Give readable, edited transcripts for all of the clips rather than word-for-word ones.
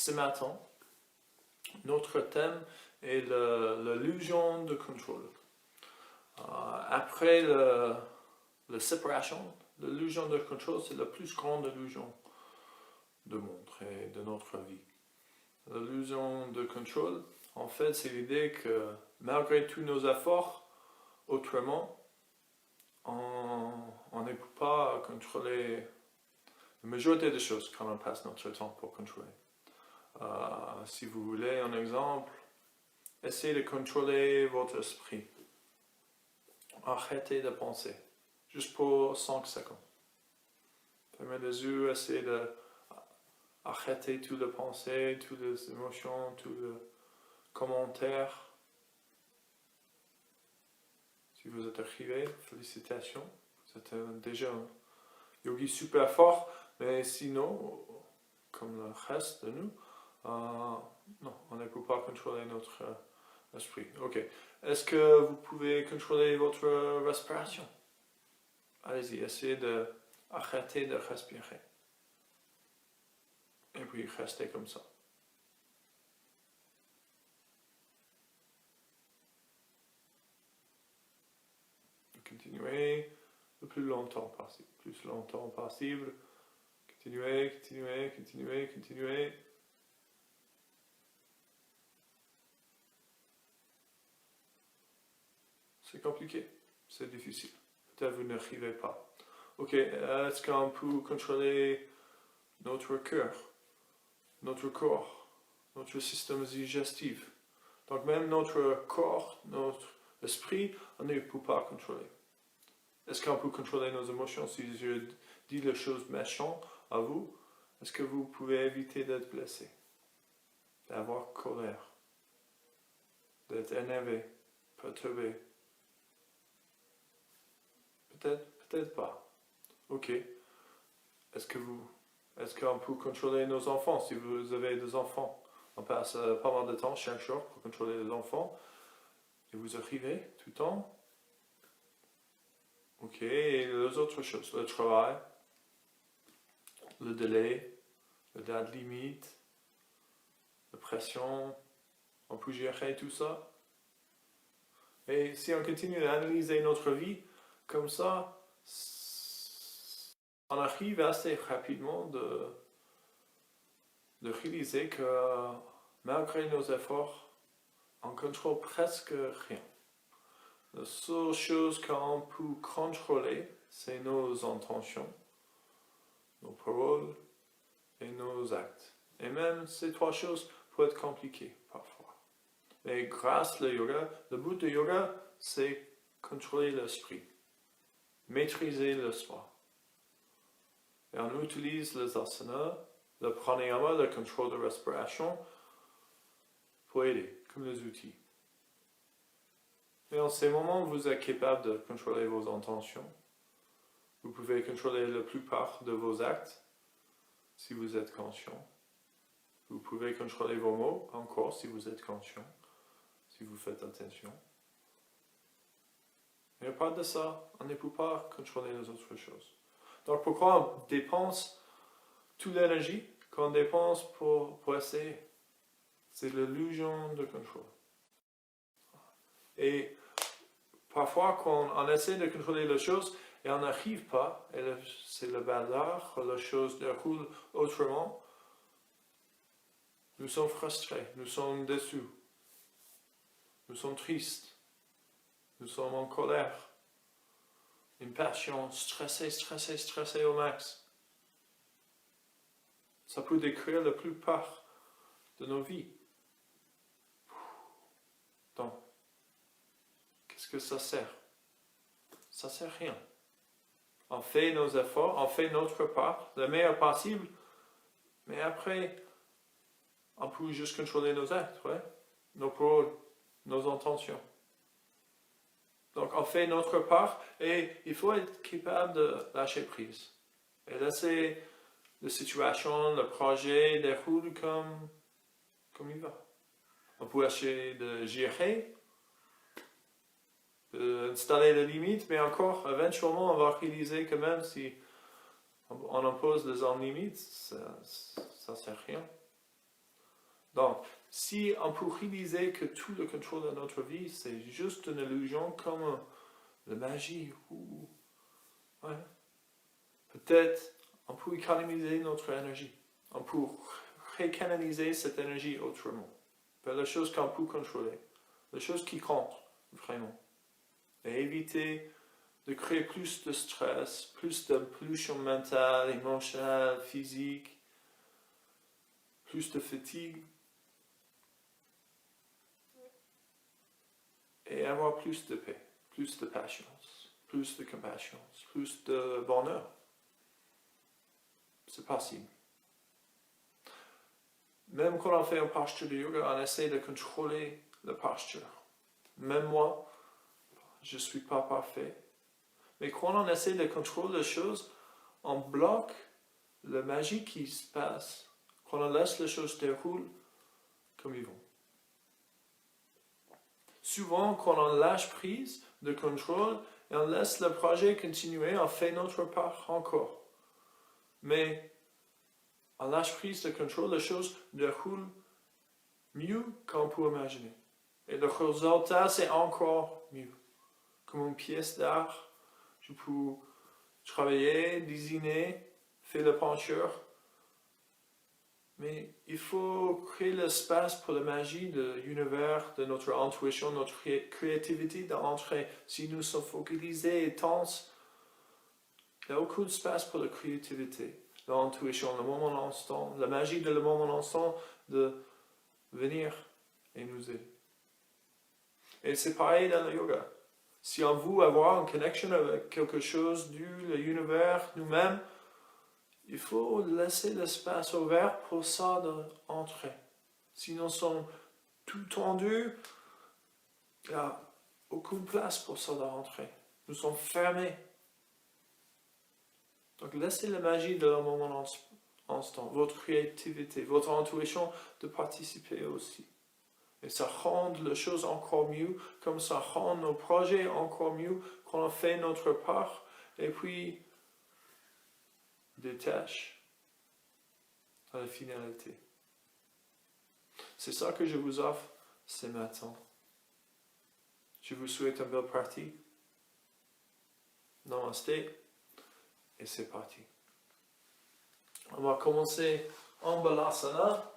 ce matin, notre thème est l'illusion de contrôle. Après la séparation, l'illusion de contrôle, c'est la plus grande illusion du monde et de notre vie. L'illusion de contrôle, en fait, c'est l'idée que malgré tous nos efforts, autrement, on ne peut pas contrôler la majorité des choses quand on passe notre temps pour contrôler. Si vous voulez un exemple, essayez de contrôler votre esprit. Arrêtez de penser, juste pour 5 secondes. Fermez les yeux, essayez d'arrêter toutes les pensées, toutes les émotions, tous les commentaires. Si vous êtes arrivé, félicitations, vous êtes déjà un yogi super fort, mais sinon, comme le reste de nous, non, on ne peut pas contrôler notre esprit. Ok. Est-ce que vous pouvez contrôler votre respiration? Allez-y, essayez d'arrêter de respirer. Et puis restez comme ça. Continuez le plus longtemps possible. Plus longtemps possible. Continuez, continuez, continuez, continuez. C'est compliqué, c'est difficile. Peut-être vous n'arrivez pas. Ok, est-ce qu'on peut contrôler notre cœur, notre corps, notre système digestif? Donc même notre corps, notre esprit, on ne peut pas contrôler. Est-ce qu'on peut contrôler nos émotions? Si je dis les choses méchantes à vous, est-ce que vous pouvez éviter d'être blessé, d'avoir colère, d'être énervé, perturbé? Peut-être pas. Ok. Est-ce qu'on peut contrôler nos enfants? Si vous avez des enfants, on passe pas mal de temps chaque jour pour contrôler les enfants. Et vous arrivez tout le temps. Ok. Et les autres choses, le travail, le délai, la date limite, la pression, on peut gérer tout ça. Et si on continue d'analyser notre vie, comme ça, on arrive assez rapidement de réaliser que malgré nos efforts, on contrôle presque rien. La seule chose qu'on peut contrôler, c'est nos intentions, nos paroles et nos actes. Et même ces 3 choses peuvent être compliquées parfois. Mais grâce au yoga, le but du yoga, c'est contrôler l'esprit. Maîtriser le soi. Et on utilise les asanas, le pranayama, le contrôle de respiration, pour aider, comme des outils. Et en ces moments, vous êtes capable de contrôler vos intentions. Vous pouvez contrôler la plupart de vos actes, si vous êtes conscient. Vous pouvez contrôler vos mots, encore, si vous êtes conscient, si vous faites attention. Et à part de ça, on ne peut pas contrôler les autres choses. Donc pourquoi on dépense toute l'énergie qu'on dépense pour essayer? C'est l'illusion de contrôle. Et parfois, quand on essaie de contrôler les choses et on n'arrive pas, et c'est le bazar, les choses déroulent autrement, nous sommes frustrés, nous sommes déçus, nous sommes tristes. Nous sommes en colère, impatients, stressés au max. Ça peut décrire la plupart de nos vies. Donc, qu'est-ce que ça sert? Ça sert à rien. On fait nos efforts, on fait notre part, le meilleur possible, mais après, on peut juste contrôler nos actes, ouais? Nos paroles, nos intentions. Donc on fait notre part et il faut être capable de lâcher prise. Et laisser la situation, le projet déroule comme il va. On peut essayer de gérer, d'installer les limites, mais encore, éventuellement, on va réaliser que même si on impose les hommes limites, ça ne sert à rien. Donc, si on peut réaliser que tout le contrôle de notre vie, c'est juste une illusion comme la magie, ouais, peut-être on peut économiser notre énergie. On peut recanaliser cette énergie autrement. Vers les choses qu'on peut contrôler. Les choses qui comptent, vraiment. Et éviter de créer plus de stress, plus de pollution mentale, émotionnelle, physique, plus de fatigue. Et avoir plus de paix, plus de patience, plus de compassion, plus de bonheur. C'est possible. Même quand on fait une posture de yoga, on essaie de contrôler la posture. Même moi, je ne suis pas parfait. Mais quand on essaie de contrôler les choses, on bloque la magie qui se passe. Quand on laisse les choses dérouler comme ils vont. Souvent, quand on lâche prise de contrôle et on laisse le projet continuer, on fait notre part encore. Mais on lâche prise de contrôle, les choses déroulent mieux qu'on peut imaginer. Et le résultat, c'est encore mieux. Comme une pièce d'art, je peux travailler, dessiner, faire la peinture. Mais il faut créer l'espace pour la magie de l'univers, de notre intuition, notre créativité d'entrer. Si nous sommes focalisés et tenses, il n'y a aucun espace pour la créativité, l'intuition, le moment l'instant, la magie de le moment l'instant de venir et nous aider. Et c'est pareil dans le yoga. Si on veut avoir une connexion avec quelque chose de l'univers, nous-mêmes, il faut laisser l'espace ouvert pour ça d'entrer. Si nous sommes tout tendus, il n'y a aucune place pour ça d'entrer. Nous sommes fermés. Donc laissez la magie de le moment instant, votre créativité, votre intuition de participer aussi. Et ça rend les choses encore mieux, comme ça rend nos projets encore mieux quand on fait notre part. Et puis, des tâches à la finalité. C'est ça que je vous offre ce matin. Je vous souhaite une belle pratique. Namasté. Et c'est parti. On va commencer en Balasana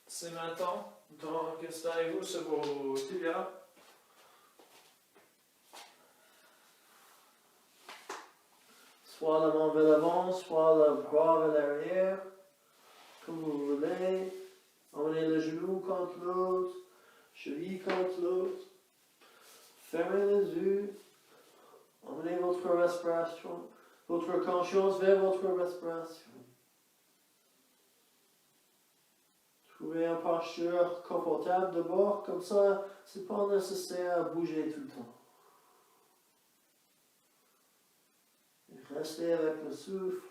ce matin. Donc, installez-vous sur vos tibias. Soit la main vers l'avant, soit le bras vers l'arrière, comme vous voulez. Emmenez le genou contre l'autre, cheville contre l'autre. Fermez les yeux. Emmenez votre respiration, votre conscience vers votre respiration. Trouvez une posture confortable d'abord, comme ça, c'est pas nécessaire de bouger tout le temps. Restez avec le souffle.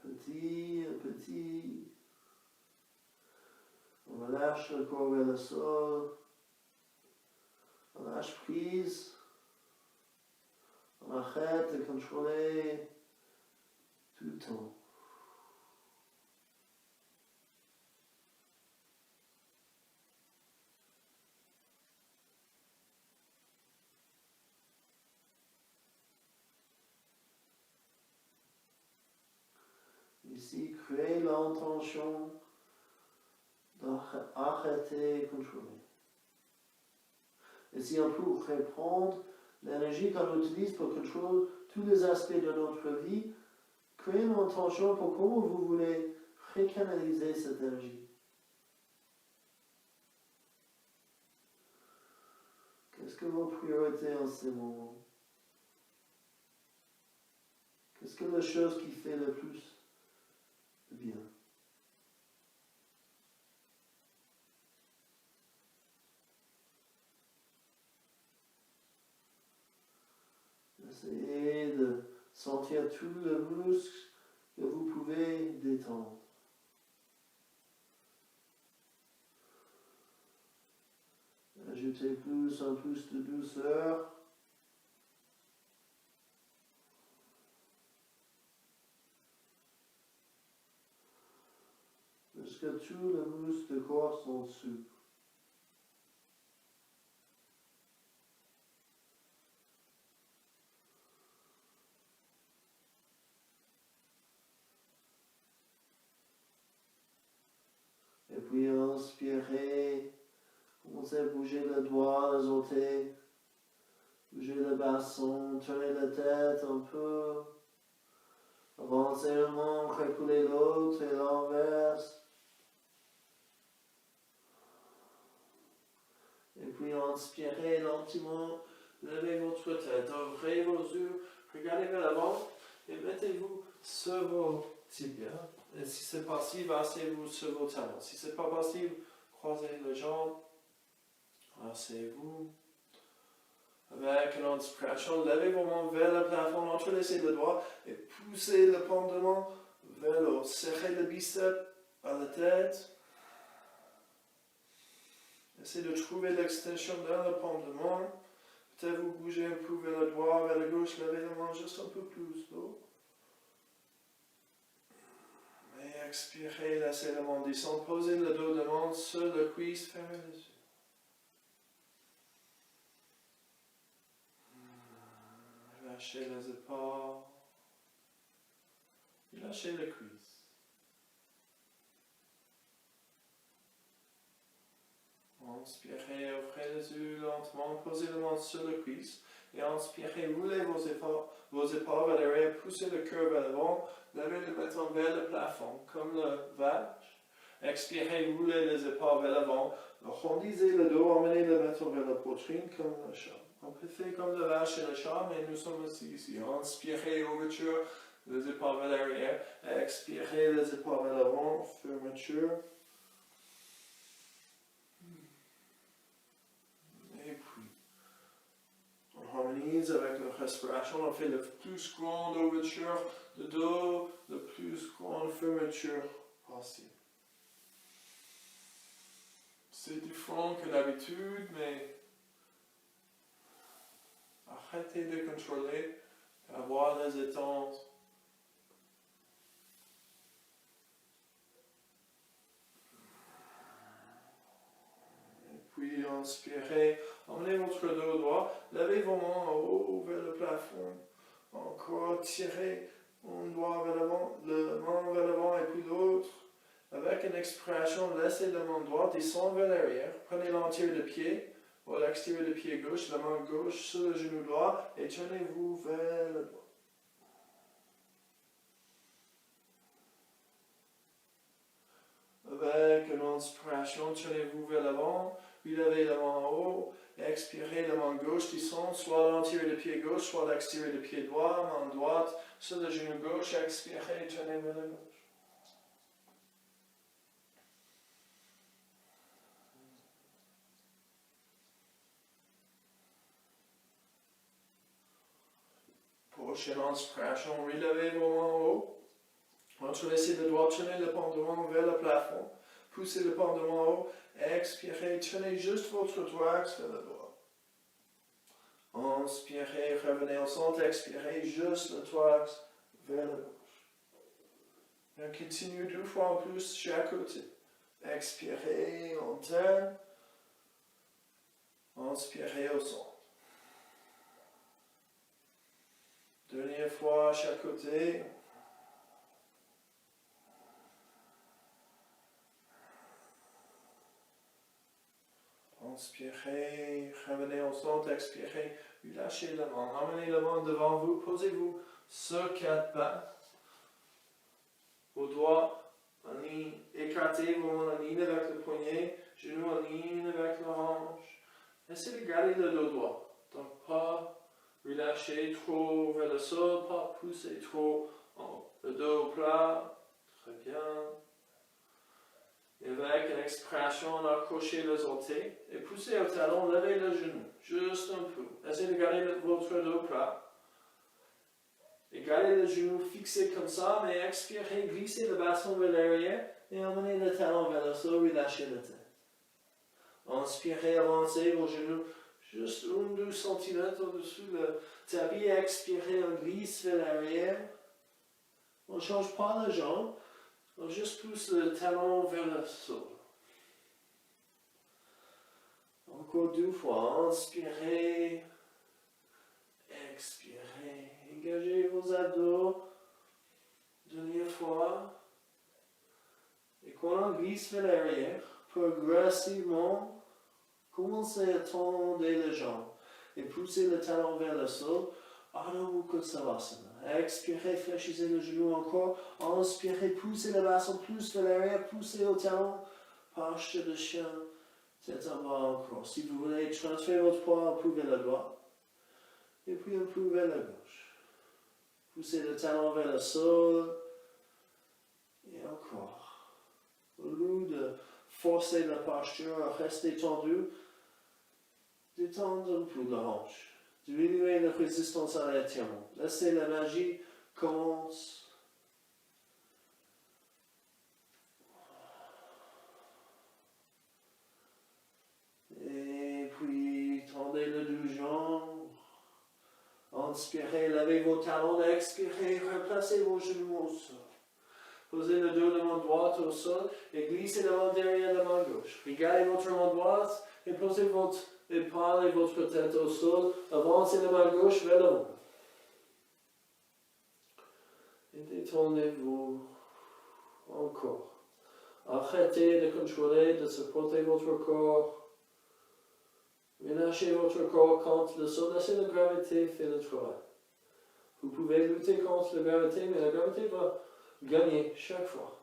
Petit à petit, on relâche le corps vers le sol. On lâche prise. On arrête de contrôler tout le temps. Ici, créez l'intention d'arrêter de contrôler. Et si on peut reprendre l'énergie qu'on utilise pour contrôler tous les aspects de notre vie, créez une intention pour comment vous voulez recanaliser cette énergie. Qu'est-ce que vos priorités en ce moment? Qu'est-ce que la chose qui fait le plus de bien? Essayez de sentir tout le muscle que vous pouvez détendre. Ajoutez un plus de douceur. Jusqu'à tout le muscle de corps sont dessous. Et puis inspirez, commencez à bouger le doigt, les orteils, bouger le bassin, tournez la tête un peu, avancez le manche, reculez l'autre et l'inverse. Et puis inspirez lentement, levez votre tête, ouvrez vos yeux, regardez vers l'avant et mettez-vous sur vos tibias. Et si c'est possible, asseyez-vous sur vos talons. Si c'est pas possible, croisez les jambes, asseyez-vous. Avec une inspiration, levez vos mains vers le plafond, entrelacez le doigt et poussez le pendement vers le haut. Serrez le biceps à la tête. Essayez de trouver l'extension dans le pendement. Peut-être vous bougez un peu vers le droit, vers la gauche, levez la main juste un peu plus haut. Et expirez, laissez la main descendre, posez le dos de main sur le cuisse, fermez les yeux. Lâchez les épaules, lâchez le cuisse. Inspirez, ouvrez les yeux lentement, posez la main sur le cuisse. Et inspirez, roulez vos épaules vers l'arrière, poussez le cœur vers l'avant, levez le menton vers le plafond, comme le vache. Expirez, roulez les épaules vers l'avant, arrondissez le dos, emmenez le menton vers la poitrine, comme le chat. On peut faire comme le vache et le chat, mais nous sommes ici. Inspirez, ouverture, les épaules vers l'arrière. Expirez, les épaules vers l'avant, fermeture. Et puis, on harmonise avec la respiration. On fait la plus grande ouverture de dos, la plus grande fermeture possible. C'est différent que d'habitude, mais arrêtez de contrôler, avoir les attentes. Et puis inspirez, emmenez votre dos droit, levez vos mains en haut vers le plafond. Encore tirez un doigt vers l'avant, la main vers l'avant et puis l'autre. Avec une expiration, laissez la main droite descendre vers l'arrière. Prenez l'entier de pied. Ou l'extérieur du pied gauche, la main gauche sur le genou droit et tournez-vous vers le droit. Avec une inspiration, tournez-vous vers l'avant, puis levez la main en haut, expirez, la main gauche descend, soit à l'intérieur du pied gauche, soit à l'extérieur du pied droit, main droite sur le genou gauche, expirez, tournez vers la gauche. Prochaine inspiration, relevez vos mains en haut. Entrelacez le doigt, tournez le pendant vers le plafond. Poussez le pendant en haut. Expirez, tournez juste votre thorax vers le droit. Inspirez, revenez au centre. Expirez, juste le thorax vers la gauche. Et continue 2 fois en plus chaque côté. Expirez, interne. Inspirez au centre. Dernière fois, chaque côté. Inspirez, revenez au centre, expirez, puis lâchez la main. Emmenez la main devant vous, posez-vous sur 4 pattes. Vos doigts en ligne, écartez vos mains en ligne avec le poignet, genoux en ligne avec la hanche. Essayez de garder le dos droit. Donc pas relâcher trop vers le sol, pas pousser trop le dos plat. Très bien. Et avec une expiration, accrochez les orteils et poussez au talon, levez le genou, juste un peu. Essayez de garder votre dos plat. Et gardez le genou fixé comme ça, mais expirez, glissez le bassin vers l'arrière et emmenez le talon vers le sol, relâchez la tête. Inspirez, avancez vos genoux juste 1-2 cm au-dessus le tapis. Expirez, on glisse vers l'arrière. On ne change pas la jambe, on juste pousse le talon vers le sol. Encore 2 fois, inspirez, expirez, engagez vos abdos. Dernière fois. Et quand on glisse vers l'arrière, progressivement, commencez à tendre les jambes et poussez le talon vers le sol. Adho Mukha Savasana. Expirez, fléchissez le genou encore. Inspirez, poussez le bassin plus vers l'arrière, poussez le talon. Posture de chien, tête en bas encore. Si vous voulez transférer votre poids, vous pouvez la droite. Et puis un peu vers la gauche. Poussez le talon vers le sol. Et encore. Au lieu de forcer la posture, restez tendu. Détendre un peu la hanche. Diminuez la résistance à l'étirement. Laissez la magie commencer. Et puis, tendez le deux jambes. Inspirez, levez vos talons. Expirez, replacez vos genoux au sol. Posez le dos de main droite au sol et glissez la main derrière la main gauche. Regardez votre main droite et posez votre épaule et votre tête au sol. Avancez la main gauche vers l'avant. Et détendez-vous encore. Arrêtez de contrôler, de supporter votre corps. Relâchez votre corps contre le sol. Laissez la gravité faire le travail. Vous pouvez lutter contre la gravité, mais la gravité va gagner chaque fois.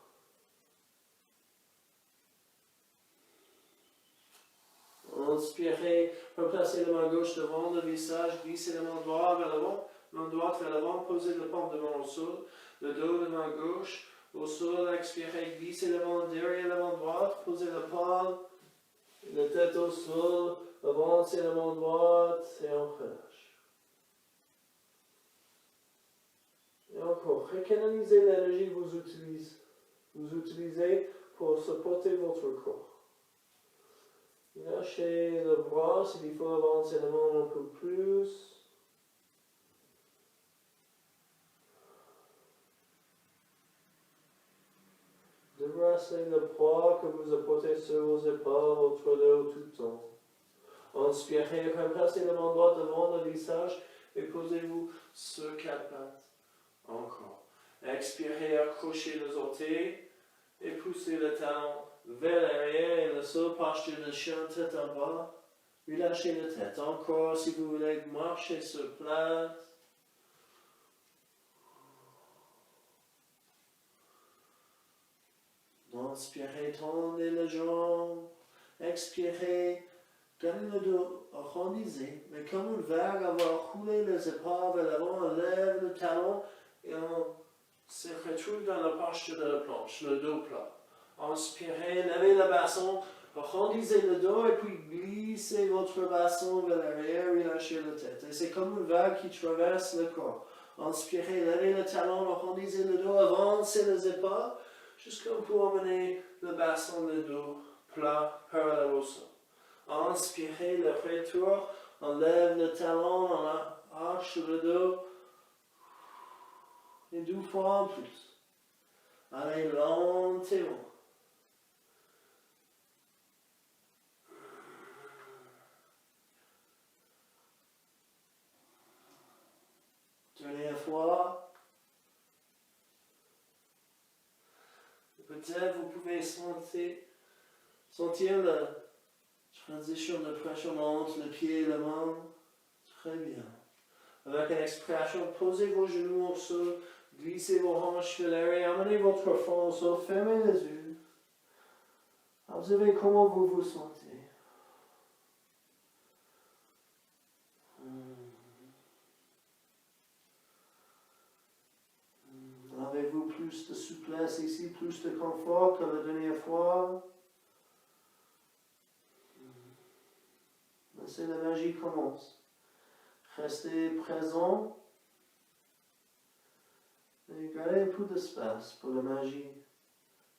Inspirez, replacez la main gauche devant le visage, glissez la main droite vers l'avant, main droite vers l'avant, posez le paume de main au sol, le dos de main gauche au sol, expirez, glissez la main derrière la main droite, posez la paume, la tête au sol, avancez la main droite et on relâche. Et encore, recanalisez l'énergie que vous utilisez pour supporter votre corps. Lâchez le bras s'il faut avancer la main un peu plus. Débrassez le poids que vous apportez sur vos épaules, votre dos tout le temps. Inspirez, remplacez la main droite devant le visage et posez-vous sur 4 pattes. Encore. Expirez, accrochez les orteils et poussez le talon vers l'arrière et le sol, posture de chien, tête en bas. Relâchez la tête. Encore, si vous voulez marcher sur place. Inspirez, tendez les jambes. Expirez, gardez le dos, arrondissez. Mais comme une vague, on va rouler les épaules vers l'avant, on lève le talon et on se retrouve dans la posture de la planche, le dos plat. Inspirez, levez le bassin, arrondissez le dos et puis glissez votre bassin vers l'arrière, relâchez la tête. Et c'est comme une vague qui traverse le corps. Inspirez, levez le talon, arrondissez le dos, avancez les épaules, jusqu'à pour emmener le bassin, le dos plat, parallèle au sol. Inspirez, le retour, on lève le talon, on arche le dos. Et 2 fois en plus. Allez, lentement. Dernière fois. Peut-être vous pouvez sentir la transition de pression entre le pied et la main. Très bien. Avec une expiration, posez vos genoux au sol. Glissez vos hanches vers l'arrière, amenez votre front au sol, fermez les yeux. Observez comment vous vous sentez. Avez-vous plus de souplesse ici, plus de confort que la dernière fois? Laissez la magie commence. Restez présent. Et gardez un peu d'espace pour la magie,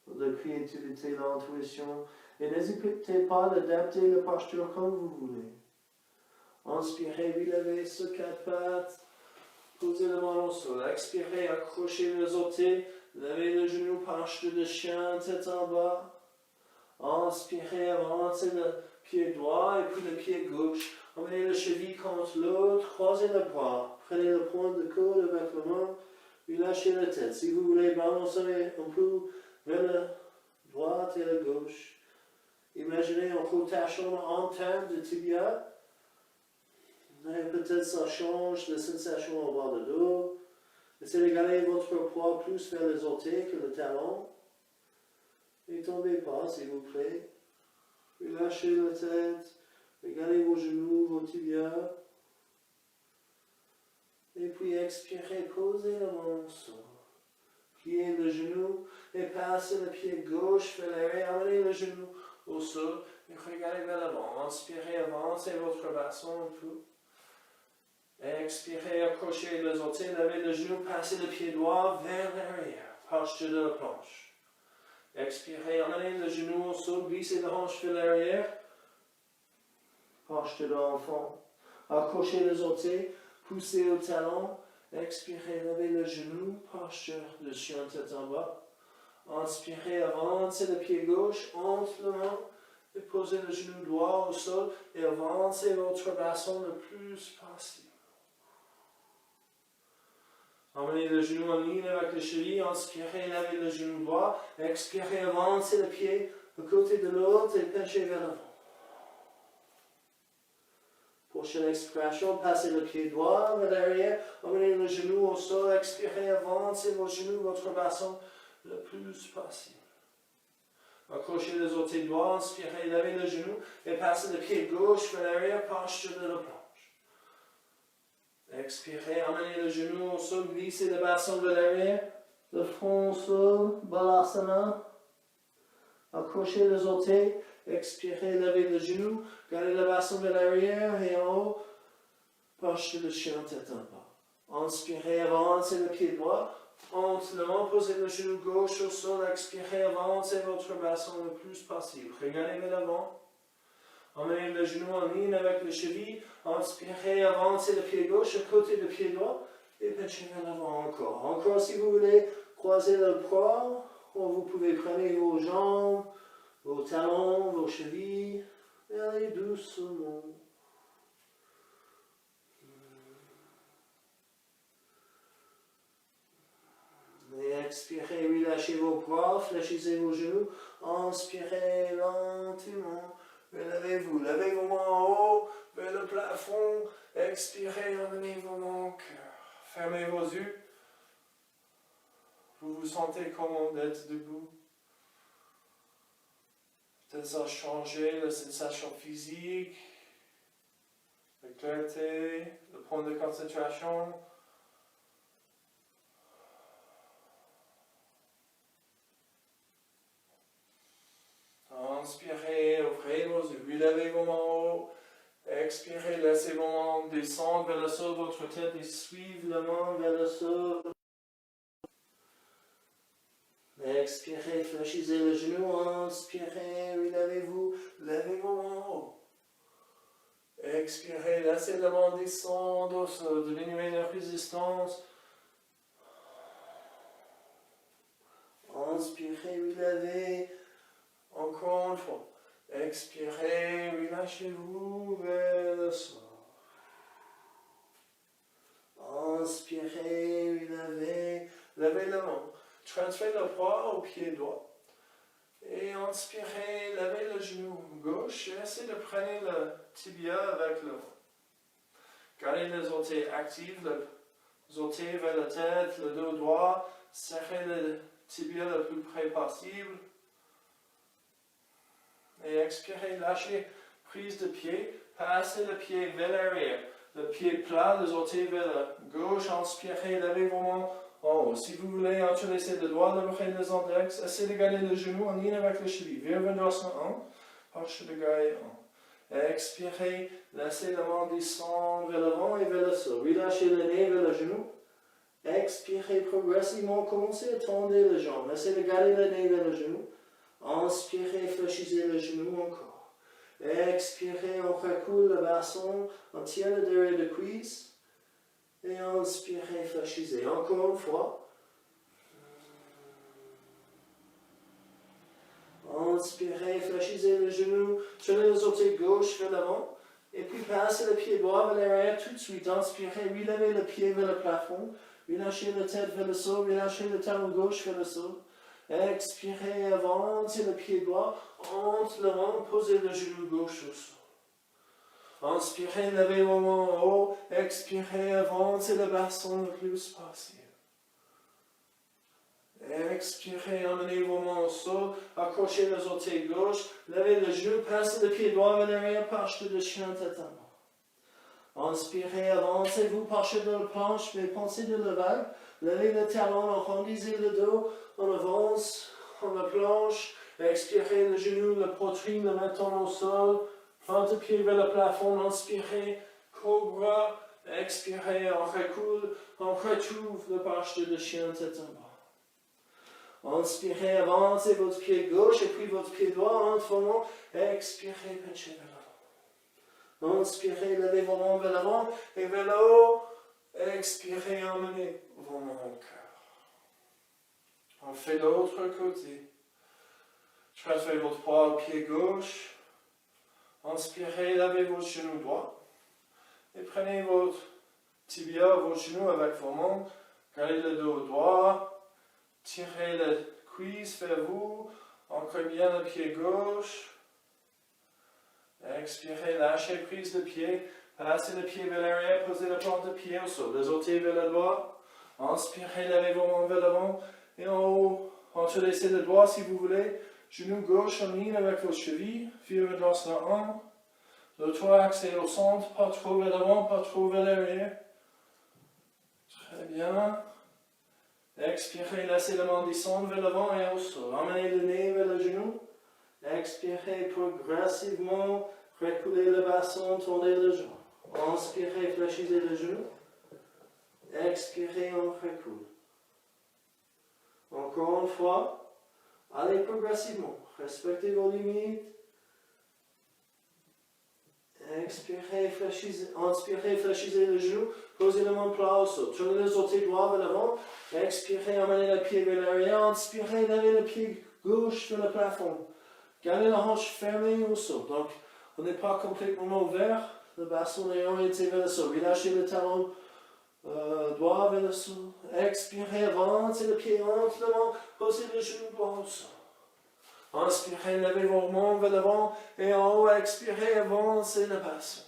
pour la créativité, l'intuition. Et n'hésitez pas d'adapter la posture comme vous voulez. Inspirez, relevez sur quatre pattes. Posez la main au sol. Expirez, accrochez les orteils. Levez le genou, posture de chien, tête en bas. Inspirez, avancez le pied droit et puis le pied gauche. Emmenez le cheville contre l'autre. Croisez les bras. Prenez le point de coude avec la main. Relâchez la tête. Si vous voulez balancer un peu vers la droite et la gauche. Imaginez une rotation interne de tibia. Et peut-être ça change la sensation au bas de dos. Essayez de garder votre poids plus vers les orteils que le talon. Et tombez pas, s'il vous plaît. Relâchez la tête. Regardez vos genoux, vos tibias. Et puis expirez, posez la main au sol. Pliez le genou et passez le pied gauche vers l'arrière. Amenez le genou au sol et regardez vers l'avant. Inspirez, avancez votre bassin un peu. Expirez, accrochez les orteils, levez le genou, passez le pied droit vers l'arrière. Posture de la planche. Expirez, emmenez le genou au sol, glissez la hanche vers l'arrière. Posture de l'enfant. Accrochez les orteils, poussez au talon. Expirez, levez le genou, posture de chien tête en bas. Inspirez, avancez le pied gauche, entre la main. Et posez le genou droit au sol et avancez votre bassin le plus possible. Emmenez le genou en ligne avec le cheville, inspirez, levez le genou droit, expirez, avancez le pied d'un côté de l'autre et penchez vers l'avant. Prochaine expiration, passez le pied droit vers l'arrière, emmenez le genou au sol, expirez, avancez vos genoux, votre bassin le plus possible. Accrochez les orteils droits, inspirez, levez le genou et passez le pied gauche vers l'arrière, posture de la planche. Expirez, emmenez le genou au sol, glissez le bassin de l'arrière, le front au sol, balasana. Accrochez les orteils, expirez, levez le genou, gardez le bassin de l'arrière et en haut, posture de chien tête en bas. Inspirez, avancez le pied droit, entre le main, posez le genou gauche au sol, expirez, avancez votre bassin le plus possible. Regardez vers l'avant. Emmenez le genou en ligne avec le cheville. Inspirez, avancez le pied gauche à côté du pied droit. Et penchez vers l'avant encore. Encore si vous voulez croiser le poids. Ou vous pouvez prendre vos jambes, vos talons, vos chevilles. Et allez doucement. Et expirez, relâchez vos bras, fléchissez vos genoux. Inspirez lentement. Relevez-vous, levez vos mains en haut, vers le plafond. Expirez, emmenez vos mains au cœur. Fermez vos yeux. Vous vous sentez comment d'être debout? Peut-être ça a changé la sensation physique, la clarté, le point de concentration. Inspirez, ouvrez vos yeux, relevez vos mains en haut. Expirez, laissez vos mains descendre vers le sol, votre tête et suivre la main vers le sol. Expirez, fléchissez le genou, inspirez, relevez-vous, levez vos mains en haut. Expirez, laissez la main descendre au sol, diminuez la résistance. Inspirez, relevez. Encore une fois. Expirez, relâchez-vous vers le sol. Inspirez, relevez, levez la main. Transférez le poids au pied droit. Et inspirez, levez le genou gauche et essayez de prendre le tibia avec le main. Gardez les orteils actifs, les orteils vers la tête, le dos droit. Serrez le tibia le plus près possible. Et expirez, lâchez prise de pied, passez le pied vers l'arrière, le pied plat, les orteils vers la gauche, inspirez, levez vos mains en haut. Si vous voulez entrelacer le doigt, levez les index, essayez de garder le genou en ligne avec le cheville. Virabhadrasana 1, posture de guerrier 1. Expirez, laissez la main descendre vers l'avant et vers le sol. Relâchez le nez vers le genou. Expirez progressivement, commencez à tendre les jambes. Essayez de garder le nez vers le genou. Inspirez, fléchissez le genou encore. Expirez, on recoule le bassin, on tient le derrière de cuisse. Et inspirez, fléchissez. Encore une fois. Inspirez, fléchissez le genou. Tournez les orteils gauche vers l'avant. Et puis passez le pied droit vers l'arrière tout de suite. Inspirez, relevez le pied vers le plafond. Relâchez la tête vers le sol. Relâchez le talon gauche vers le sol. Expirez, avancez le pied droit. Entre le ventre, posez le genou gauche au sol. Inspirez, levez vos mains en haut. Expirez, avancez le bassin le plus possible. Expirez, emmenez vos mains au sol, accrochez les orteils gauche, levez le genou, passez le pied droit vers l'arrière, posture de chien tête en bas. Inspirez, avancez-vous, marchez dans la planche, mais pensez de la vague. Levez le talon, arrondissez le dos, on avance, on la planche. Expirez le genou, la poitrine, le menton au sol. Plante le pied vers le plafond, inspirez, cobra. Expirez, on recoule, on retrouve le posture de chien tête en bas. Inspirez, avancez votre pied gauche et puis votre pied droit en formant. Expirez, penchez vers l'avant. Inspirez, levez vos mains vers l'avant et vers le haut. Expirez, emmenez vos mains au cœur. On fait l'autre côté. Transférez votre poids au pied gauche. Inspirez, levez votre genou droit. Et prenez votre tibia, vos genoux avec vos mains. Gardez le dos droit. Tirez la cuisse vers vous, ancrez bien le pied gauche. Expirez, lâchez prise le pied, passez le pied vers l'arrière, posez la plante de pied au sol, les orteils vers le doigt. Inspirez, levez vos mains vers l'avant et en haut, entrelacez le doigt si vous voulez. Genou gauche en ligne avec vos chevilles, vire dans le hanche. Le thorax est au centre, pas trop vers l'avant, pas trop vers l'arrière. Très bien. Expirez, laissez la main descendre vers l'avant et au sol. Emmenez le nez vers le genou. Expirez progressivement, reculez le bassin, tournez le genou. Inspirez, fléchissez le genou. Expirez, on recule. Encore une fois, allez progressivement. Respectez vos limites. Expirez, fléchissez, inspirez, fléchissez le genou, posez le main plat au sol, tournez les orteils droits vers l'avant, expirez, emmenez le pied vers l'arrière, inspirez, levez le pied gauche vers le plafond, gardez la hanche fermée au sol, donc on n'est pas complètement ouvert, le bassin est orienté vers le sol, relâchez le talon droit vers le sol, expirez, avancez le pied entre le main, posez le genou droit au sol. Inspirez, levez vos mains vers l'avant et en haut, expirez, avancez le bassin.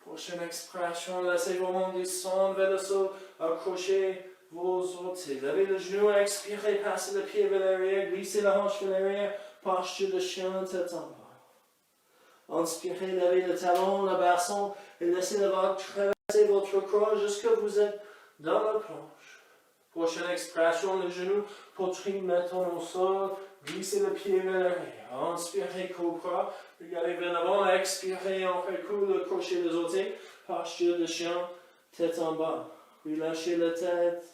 Prochaine expiration, laissez vos mains descendre vers le sol, accrochez vos orteils. Levez le genou, expirez, passez le pied vers l'arrière, glissez la hanche vers l'arrière, posture de chien, tête en bas. Inspirez, levez le talon, le bassin et laissez la vague traverser votre corps jusqu'à ce que vous êtes dans la planche. Prochaine expiration, le genou, poitrine, menton au sol, glissez le pied vers l'arrière. Inspirez, cobra, regardez vers l'avant, expirez, on recule, crochet les orteils, posture de chien, tête en bas. Relâchez la tête.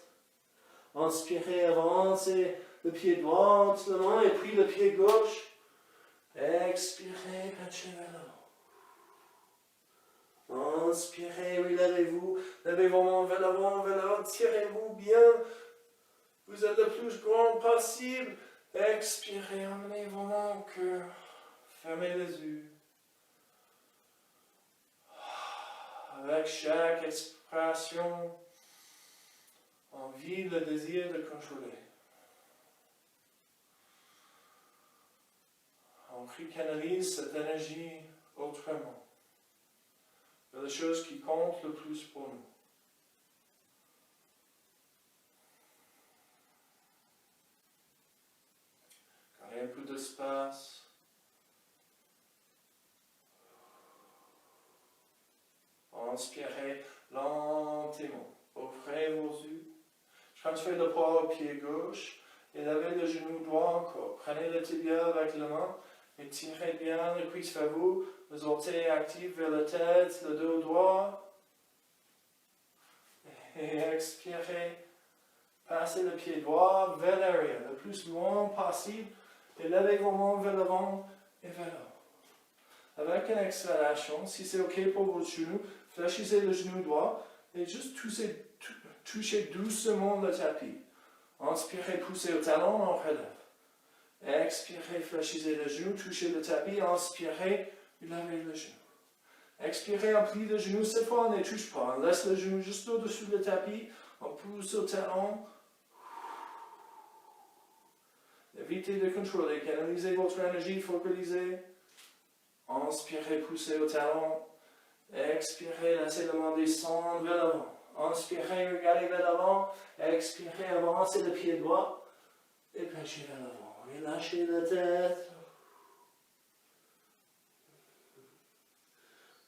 Inspirez, avancez le pied droit entre la main et puis le pied gauche. Expirez, penchez vers l'avant. Inspirez, relevez-vous, levez vos mains vers l'avant, tirez-vous bien. Vous êtes le plus grand possible. Expirez, emmenez vos mains au cœur. Fermez les yeux. Avec chaque expiration, on vit le désir de contrôler. On recanalise cette énergie autrement. C'est la chose qui compte le plus pour nous. Gardez un peu d'espace. Inspirez lentement. Ouvrez vos yeux. Transférez le poids au pied gauche et levez le genou droit encore. Prenez le tibia avec la main et tirez bien le cuisse vers vous. Les orteils actifs vers la tête, le dos droit. Expirez. Passez le pied droit vers l'arrière, le plus loin possible, et levez vos mains vers l'avant et vers l'avant. Avec une exhalation, si c'est ok pour votre genou, fléchissez le genou droit et juste touchez doucement le tapis. Inspirez, poussez au talon, on relève. Expirez, fléchissez le genou, touchez le tapis, inspirez, levez le genou. Expirez, on plie le genou, cette fois on ne touche pas, on laisse le genou juste au-dessus du tapis, on pousse au talon. Évitez de contrôler, canalisez votre énergie, focalisez. Inspirez, poussez au talon. Expirez, laissez le main descendre vers l'avant. Inspirez, regardez vers l'avant. Expirez, avancez le pied droit. Et penchez vers l'avant. Relâchez la tête.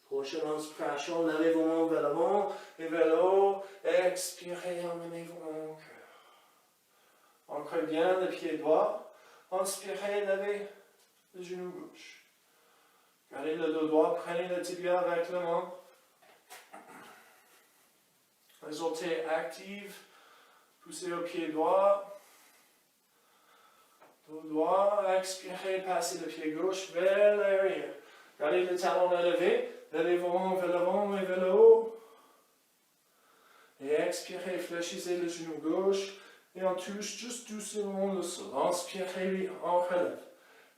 Prochaine inspiration, levez vos mains vers l'avant et vers le haut. Expirez, emmenez vos mains au cœur. Ancrez bien le pied droit. Inspirez, levez le genou gauche. Gardez le dos droit, prenez le tibia avec la main. Les orteils actifs. Poussez au pied droit. Dos droit. Expirez, passez le pied gauche vers l'arrière. Gardez le talon élevé. Levez vos mains vers l'avant et vers le haut. Et expirez, fléchissez le genou gauche. Et on touche juste doucement le sol. Inspirez, on relève.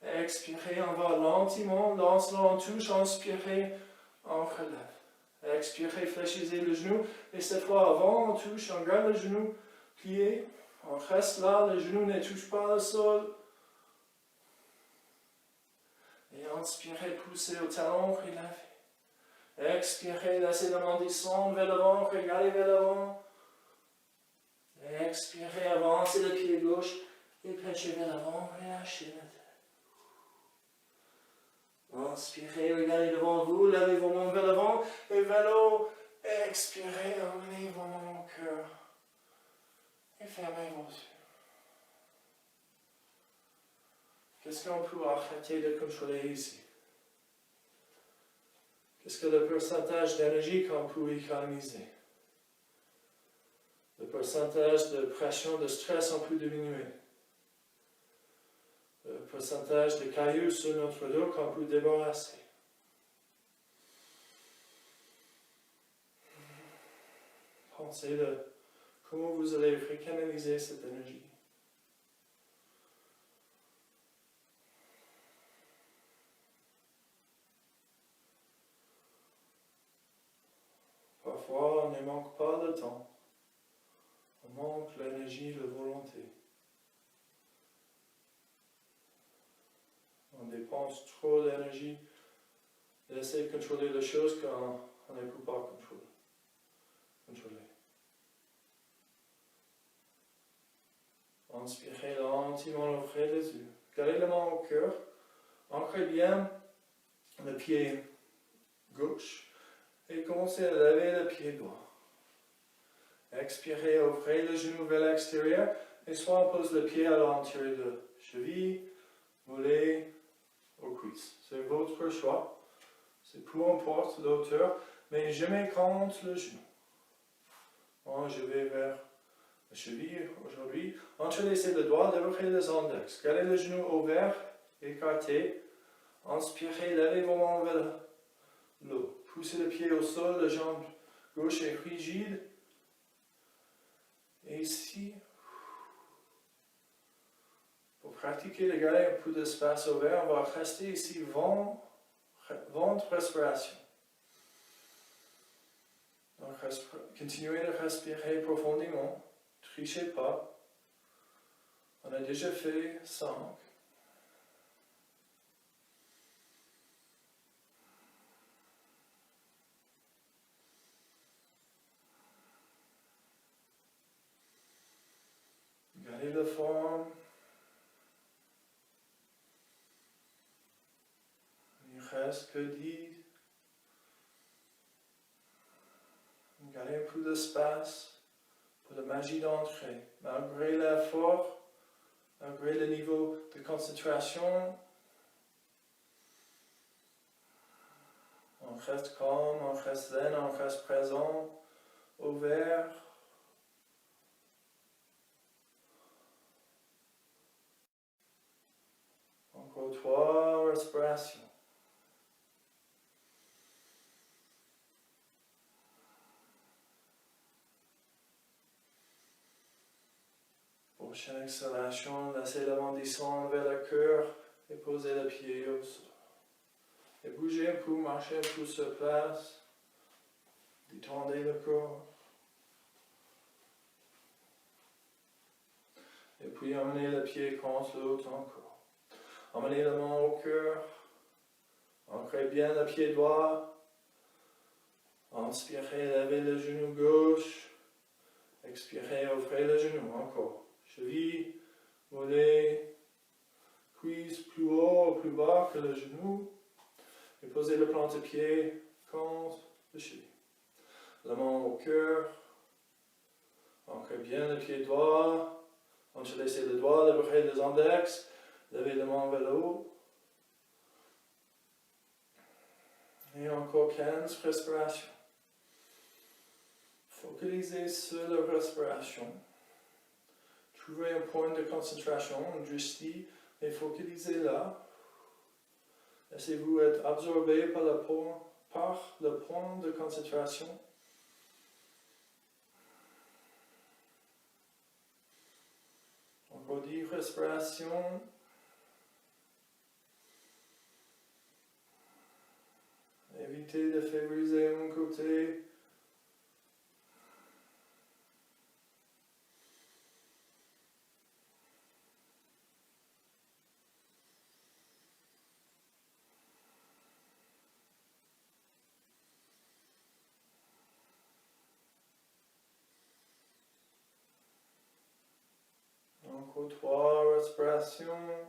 Expirez, on va lentement. Lance-le, on touche. Inspirez, on relève. Expirez, fléchissez le genou. Et cette fois avant, on touche. On garde le genou plié. On reste là. Le genou ne touche pas le sol. Et inspirez, poussez au talon, relèvez. Expirez, laissez la main descendre vers l'avant, regardez vers l'avant. Expirez, avancez le pied gauche et penchez vers l'avant, relâchez la tête. Inspirez, regardez devant vous, levez vos mains vers l'avant et vers le haut. Expirez, emmenez vos mains au cœur et fermez vos yeux. Qu'est-ce qu'on peut arrêter de contrôler ici? Qu'est-ce que le pourcentage d'énergie qu'on peut économiser? Le pourcentage de pression, de stress, on peut diminuer. Le pourcentage de cailloux sur notre dos qu'on peut débarrasser. Pensez de comment vous allez canaliser cette énergie. Parfois, on ne manque pas de temps. On manque l'énergie, la volonté. On dépense trop d'énergie d'essayer de contrôler les choses qu'on ne peut pas contrôler. Inspirez lentement, ouvrez les yeux. Gardez la main au cœur. Ancrez bien le pied gauche. Et commencez à lever le pied droit. Expirez, ouvrez le genou vers l'extérieur. Et soit on pose le pied à l'intérieur de la cheville, mollet, aux cuisses. C'est votre choix. C'est peu importe l'auteur, mais jamais contre le genou. Bon, je vais vers la cheville aujourd'hui. Entrelacez le doigt, ouvrez les index. Gardez le genou ouvert, écarté. Inspirez, levez vos mains vers l'eau. Poussez le pied au sol, la jambe gauche est rigide. Et ici, pour pratiquer le garder un peu d'espace ouvert, on va rester ici, ventre, respiration. Donc, continuez de respirer profondément, trichez pas. On a déjà fait 5. Gardez la forme. Il reste que 10. Gardez un peu d'espace pour la magie d'entrée. Malgré l'effort, malgré le niveau de concentration, on reste calme, on reste zen, on reste présent, ouvert, Encore 3 respirations. Prochaine exhalation, laissez la main descendre vers le cœur et posez le pied au sol. Et bougez un peu, marchez un peu sur place. Détendez le corps. Et puis emmenez le pied contre l'autre encore. Emmenez la main au cœur. Ancrez bien le pied droit. Inspirez, levez le genou gauche. Expirez, ouvrez le genou encore. Cheville, mollet, cuisse plus haut ou plus bas que le genou. Et posez le plante de pied contre le cheville. La main au cœur. Ancrez bien le pied droit. Entrelacez le doigt, libérez les index. Levez la main vers le haut. Et encore 15 respirations. Focalisez sur la respiration. Trouvez un point de concentration, un drishti, et focalisez là. Laissez-vous être absorbé par le point de concentration. Encore 10 respirations. Évitez de favoriser un côté. Encore 3 respirations.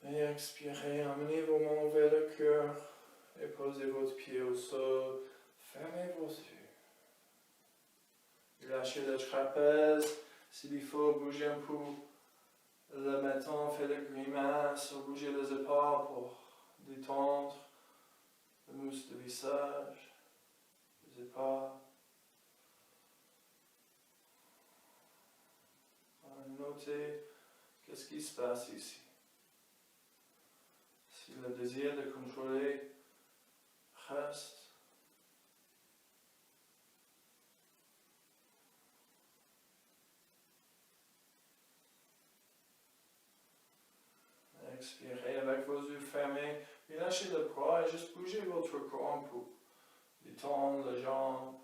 Et expirez, amenez vos mains vers le cœur et posez votre pied au sol. Fermez vos yeux. Lâchez le trapèze. S'il faut bouger un peu le menton, faites le grimace ou bougez les épaules pour détendre le muscle du visage, les épaules. Notez qu'est-ce qui se passe ici. Si le désir de contrôler reste, expirez avec vos yeux fermés, relâchez le bras et juste bougez votre corps un peu. Détendre les jambes,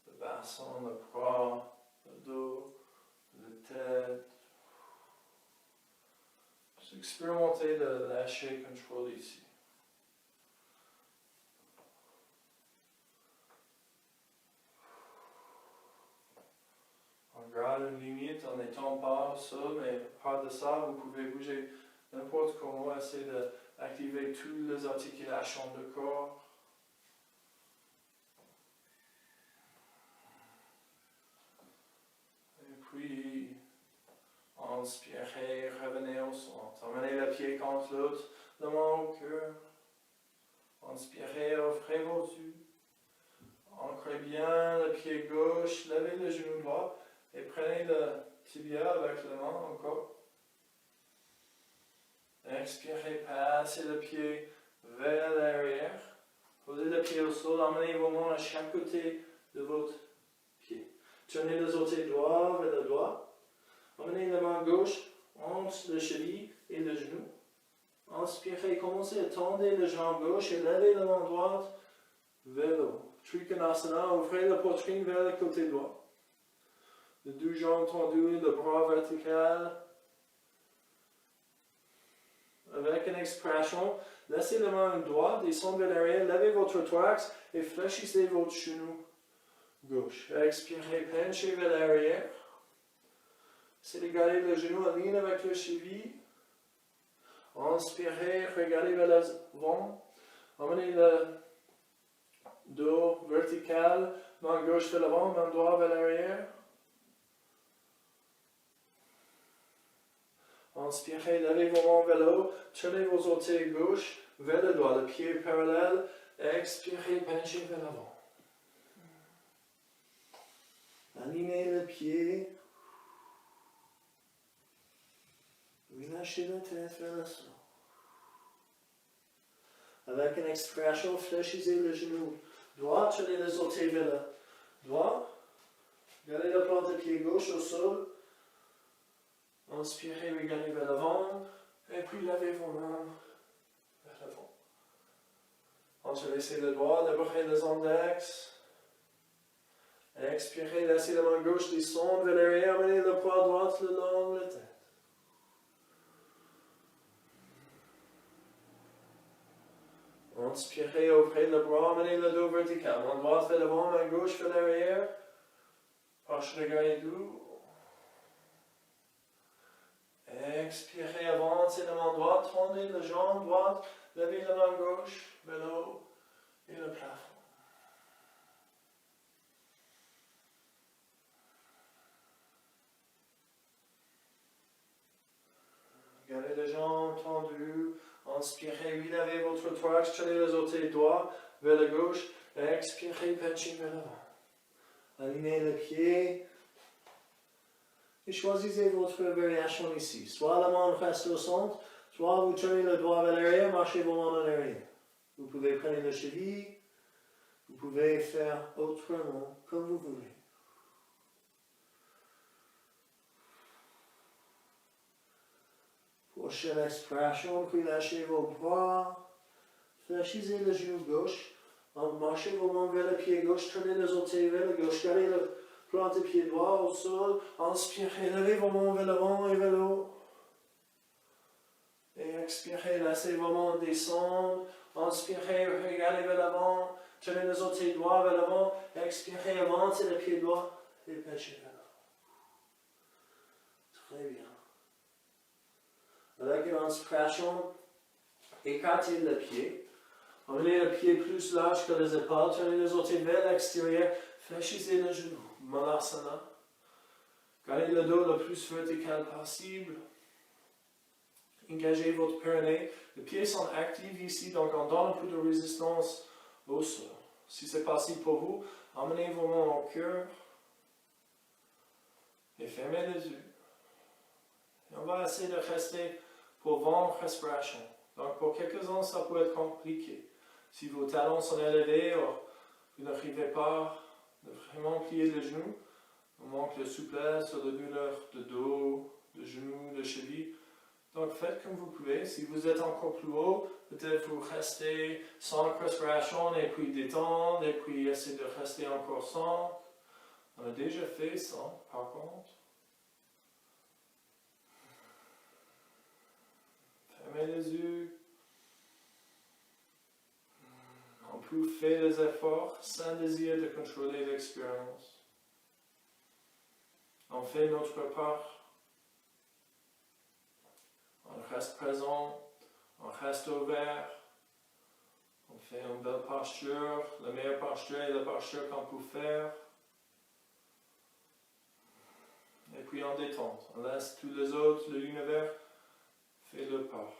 le bassin, le bras, le dos, la tête. Juste expérimentez de lâcher le contrôle ici. On garde une limite en n'étant pas seul, mais par de ça, vous pouvez bouger n'importe comment, essayer d'activer toutes les articulations du corps. Et puis, inspirez, revenez au centre. Emmenez le pied contre l'autre, la main au cœur. Inspirez, ouvrez vos yeux. Ancrez bien le pied gauche, levez le genou droit et prenez le tibia avec la main encore. Expirez, passez le pied vers l'arrière. Posez le pied au sol, emmenez vos mains à chaque côté de votre pied. Tournez les orteils droits vers le doigt. Emmenez la main gauche entre le cheville et le genou. Inspirez, commencez à tendre les jambes gauche et levez la main droite vers le haut. Trikonasana, ouvrez la poitrine vers le côté droit. Les deux jambes tendues, le bras vertical. Avec une expiration, laissez la main droite descendre vers l'arrière, levez votre thorax et fléchissez votre genou gauche. Expirez, penchez vers l'arrière. Essayez de garder le genou en ligne avec le cheville. Inspirez, regardez vers l'avant. Emmenez le dos vertical, main gauche vers l'avant, main droite vers l'arrière. Inspirez, levez vos mains vers le haut, tournez vos orteils gauche vers le doigt, le pied parallèle, expirez, penchez vers l'avant. Alignez le pied. Relâchez la tête vers le sol. Avec une expiration, fléchissez le genou droit, tenez les orteils vers le droit. Gardez la plante de pied gauche au sol. Inspirez, regardez vers l'avant. Et puis lavez vos mains vers l'avant. Entrelacez le doigt, libérez les index. Expirez, laissez la main gauche descendre vers l'arrière, menez le poids droit le long de la tête. Inspirez, ouvrez le bras, menez le dos vertical. Main droite vers l'avant, main gauche vers l'arrière. Proche regard doux. Expirez, avancez la main droite, tendez la jambe droite, levez la main gauche vers le haut et le plafond. Gardez les jambes tendues. Inspirez, relevez votre thorax, tenez les orteils droits vers la gauche. Expirez, penchez vers l'avant. Alignez les pieds. Et choisissez votre variation ici. Soit la main reste au centre, soit vous tournez le doigt vers l'arrière, marchez vos mains en arrière. Vous pouvez prendre le cheville. Vous pouvez faire autrement, comme vous voulez. Prochaine expiration, puis lâchez vos bras. Fléchissez le genou gauche. Marchez vos mains vers le pied gauche. Tournez les orteils vers la gauche. Gardez le plante de pied droit au sol. Inspirez, levez vos mains vers l'avant et vers le haut. Et expirez, laissez vos mains descendre. Inspirez, regardez vers l'avant. Tournez les orteils droits vers l'avant. Expirez, avancez le pied droit et penchez vers l'avant. Très bien. Avec une inspiration, écartez le pied. Emmenez le pied plus large que les épaules. Tournez les orteils vers l'extérieur. Fléchissez le genou. Malasana. Gardez le dos le plus vertical possible. Engagez votre périnée. Les pieds sont actifs ici, donc on donne un peu de résistance au sol. Si c'est possible pour vous, emmenez vos mains au cœur et fermez les yeux. Et on va essayer de rester pour 20 respirations. Donc pour quelques-uns, ça peut être compliqué. Si vos talons sont élevés, vous n'arrivez pas à vraiment plier les genoux, on manque de souplesse, de douleur de dos, de genoux, de chevilles. Donc faites comme vous pouvez. Si vous êtes encore plus haut, peut-être vous restez sans respiration et puis détendre et puis essayez de rester encore sans. On a déjà fait ça, par contre. Fermez les yeux. On peut faire des efforts sans désir de contrôler l'expérience. On fait notre part. On reste présent. On reste ouvert. On fait une belle posture. La meilleure posture est la posture qu'on peut faire. Et puis en détente. On laisse tous les autres, l'univers, faire le part.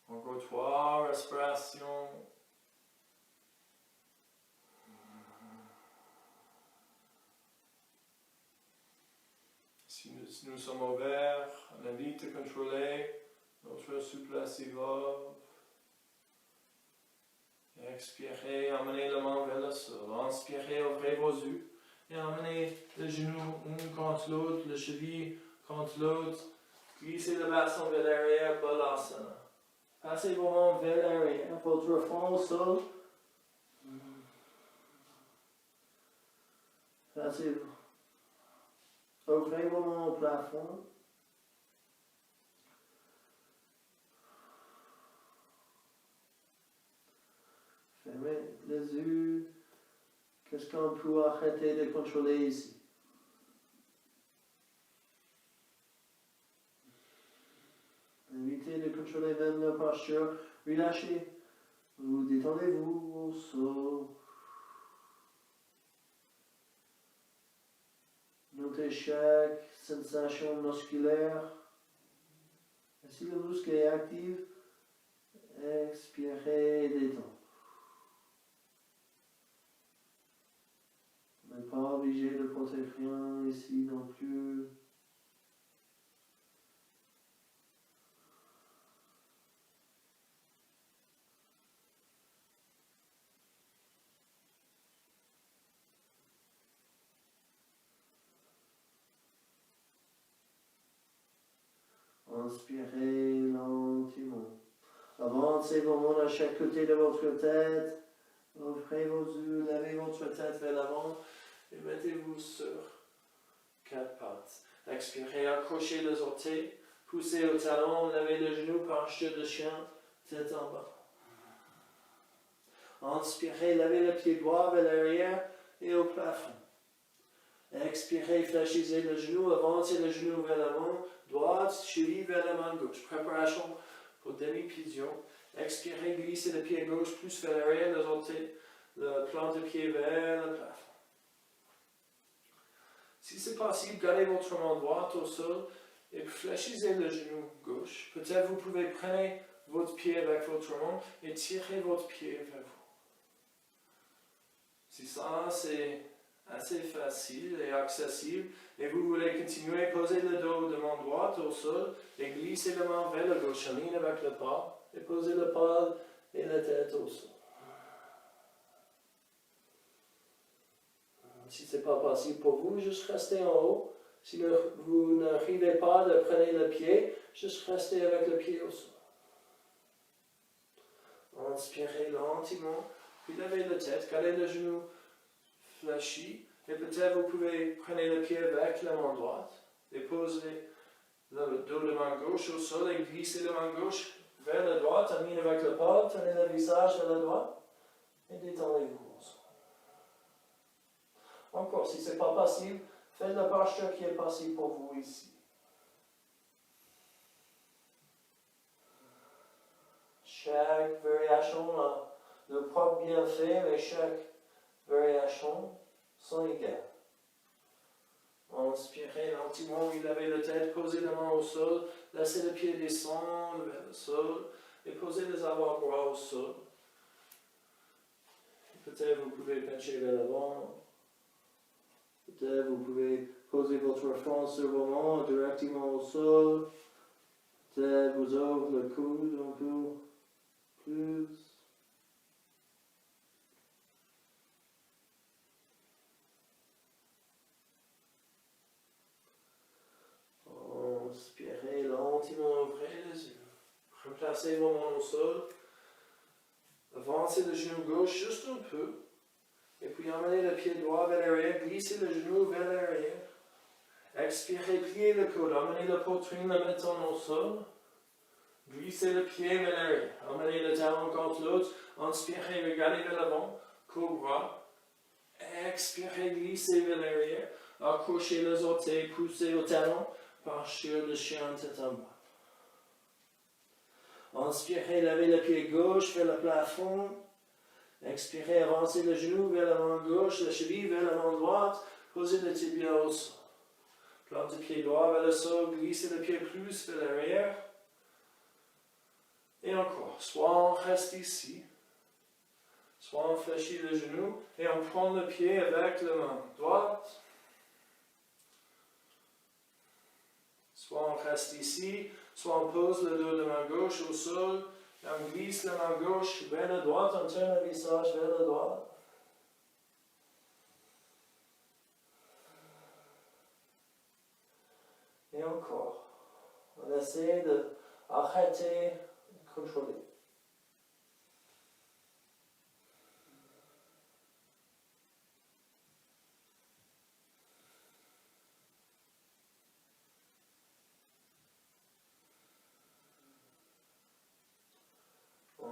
Encore 3 respirations. Si nous sommes ouverts, on invite à contrôler notre souplesse évolue. Expirez, emmenez la main vers le sol. Inspirez, ouvrez vos yeux. Et emmenez les genoux un contre l'autre, les chevilles contre l'autre. Glissez le bassin vers l'arrière, Balasana. Passez vos mains vers l'arrière, votre front au sol. Passez-vous. Ouvrez vos mains au plafond. Fermez les yeux. Qu'est-ce qu'on peut arrêter de contrôler ici? Évitez de contrôler même la posture. Relâchez. Vous détendez-vous au sol. Notez chaque sensation musculaire. Et si le muscle est actif, expirez et détendez. On n'est pas obligé de porter rien ici non plus. Inspirez lentement. Avancez vos mains à chaque côté de votre tête. Ouvrez vos yeux, levez votre tête vers l'avant et mettez-vous sur 4 pattes. Expirez, accrochez les orteils, poussez au talon, levez le genou, posture de chien, tête en bas. Inspirez, levez le pied droit vers l'arrière et au plafond. Expirez, fléchissez le genou, avancez le genou vers l'avant, droite, cheville vers la main gauche. Préparation pour demi-pigeon. Expirez, glissez le pied gauche plus vers l'arrière, les orteils, le plan de pied vers le plafond. Si c'est possible, gardez votre main droite au sol et fléchissez le genou gauche. Peut-être vous pouvez prendre votre pied avec votre main et tirer votre pied vers vous. Si ça c'est assez facile et accessible et vous voulez continuer, posez le dos de main droite au sol et glissez la main vers la gauche en ligne avec le pas et posez le pas et la tête au sol. Si ce n'est pas possible pour vous, juste restez en haut. Si vous n'arrivez pas de prendre le pied, juste restez avec le pied au sol. Inspirez lentement, puis levez la tête, gardez le genou fléchi, et peut-être vous pouvez prendre le pied avec la main droite, et poser le dos de main gauche au sol, et glisser la main gauche vers la droite, en ligne avec le pas, tenez le visage vers la droite, et détendez-vous au sol. Encore, si ce n'est pas possible, faites la posture qui est possible pour vous ici. Chaque variation a le propre bienfait, mais chaque variation sont égales. Inspirez lentement, levez la tête, posez la main au sol, laissez le pied descendre vers le sol et posez les avant-bras au sol. Peut-être vous pouvez pencher vers l'avant. Peut-être vous pouvez poser votre front sur vos mains directement au sol. Peut-être vous ouvrez le coude un peu plus. Inspirez lentement, ouvrez les yeux. Replacez vos mains au sol. Avancez le genou gauche juste un peu. Et puis emmenez le pied droit vers l'arrière, glissez le genou vers l'arrière. Expirez, pliez le coude, emmenez la poitrine, la mettons au sol. Glissez le pied vers l'arrière. Emmenez le talon contre l'autre. Inspirez, regardez vers l'avant. Cobra. Expirez, glissez vers l'arrière. Accrochez les orteils, poussez au talon. Posture de chien, tête en bas. Inspirez, levez le pied gauche vers le plafond. Expirez, avancez le genou vers la main gauche, la cheville vers la main droite. Posez le tibia au sol. Plantez le pied droit vers le sol, glissez le pied plus vers l'arrière. Et encore, soit on reste ici, soit on fléchit le genou et on prend le pied avec la main droite. Soit on reste ici, soit on pose le dos de main gauche au sol, et on glisse la main gauche vers la droite, on tourne le visage vers la droite. Et encore, on essaie d'arrêter de contrôler.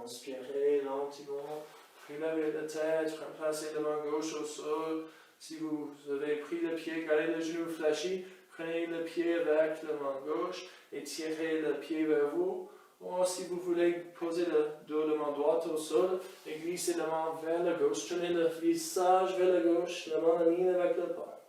Inspirez lentement, puis levez la tête, remplacez la main gauche au sol. Si vous avez pris le pied, gardez le genou fléchi, prenez le pied avec la main gauche et tirez le pied vers vous. Ou si vous voulez poser le dos de main droite au sol et glisser la main vers la gauche, tournez le visage vers la gauche, la main en ligne avec le pas.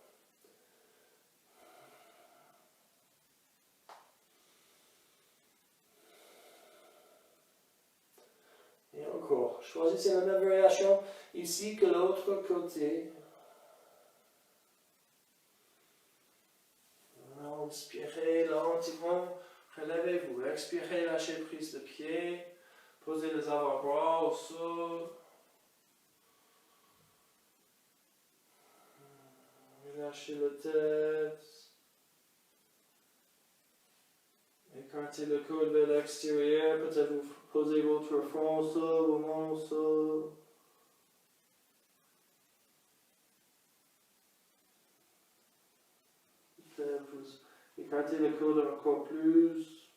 Et encore, choisissez la même variation ici que l'autre côté. Inspirez lentement, relevez-vous. Expirez, lâchez prise de pied. Posez les avant-bras au sol. Relâchez la tête. Écartez le coude vers l'extérieur. Peut-être vous posez votre front au sol, vos mains au sol. Peut-être vous écartez le coude encore plus.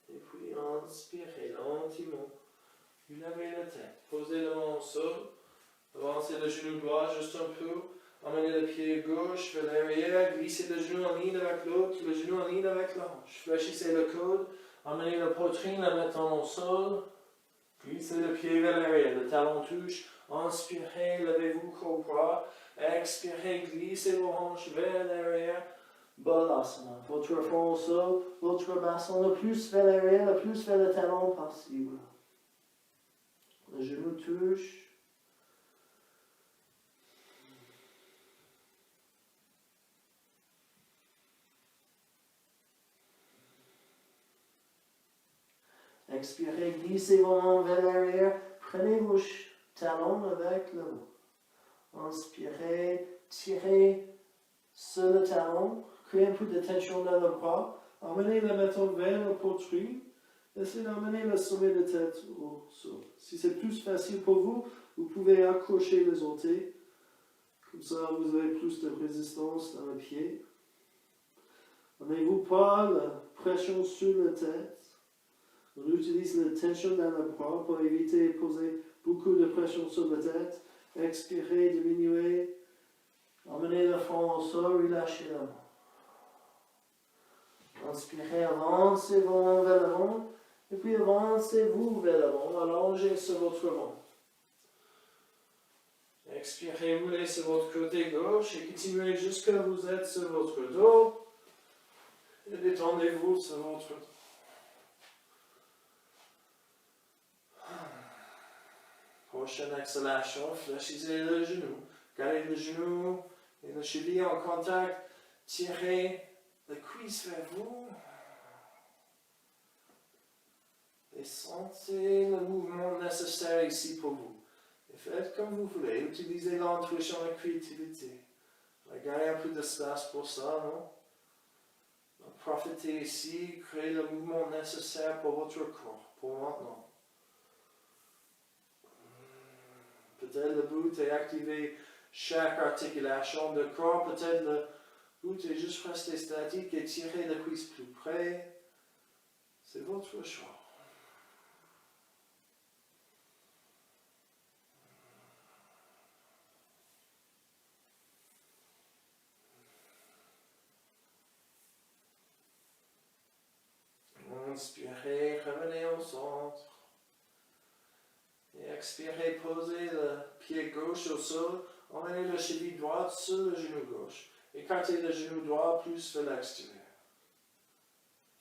Et puis inspirez lentement. Vous lavez la tête. Posez la main au sol. Avancez le genou droit juste un peu. Amenez le pied gauche vers l'arrière. Glissez le genou en ligne avec l'autre. Le genou en ligne avec la hanche. Fléchissez le coude. Amenez la poitrine, la mettons au sol. Glissez le pied vers l'arrière. Le talon touche. Inspirez, levez-vous cobra. Expirez, glissez vos hanches vers l'arrière. Balasana. Votre front au sol. Votre bassin le plus vers l'arrière, le plus vers le talon possible. Le genou touche. Expirez, glissez vos mains vers l'arrière. Prenez vos talons avec le haut. Inspirez, tirez sur le talon. Créez un peu de tension dans le bras. Amenez le menton vers la poitrine. Essayez d'amener le sommet de tête au sol. Si c'est plus facile pour vous, vous pouvez accrocher les orteils. Comme ça, vous avez plus de résistance dans le pied. N'avez-vous pas la pression sur la tête? On utilise la tension dans le bras pour éviter de poser beaucoup de pression sur la tête. Expirez, diminuez. Emmenez le front au sol, relâchez la main. Inspirez, avancez vos mains vers l'avant. Et puis avancez-vous vers l'avant, allongez sur votre main. Expirez, roulez sur votre côté gauche et continuez jusqu'à vous êtes sur votre dos. Et détendez-vous sur votre dos. Prochaine exhalation, fléchissez le genou. Gardez le genou et le cheville en contact. Tirez les cuisses vers vous. Et sentez le mouvement nécessaire ici pour vous. Et faites comme vous voulez. Utilisez l'intuition et la créativité. Gardez un peu d'espace pour ça, non? Donc, profitez ici, créez le mouvement nécessaire pour votre corps, pour maintenant. Peut-être le but est d'activer chaque articulation du corps. Peut-être le but est juste rester statique et tirer la cuisse plus près. C'est votre choix. Inspirez, revenez au centre. Et expirez, posez le pied gauche au sol. Emmenez le cheville droite sur le genou gauche. Écartez le genou droit plus vers l'extérieur.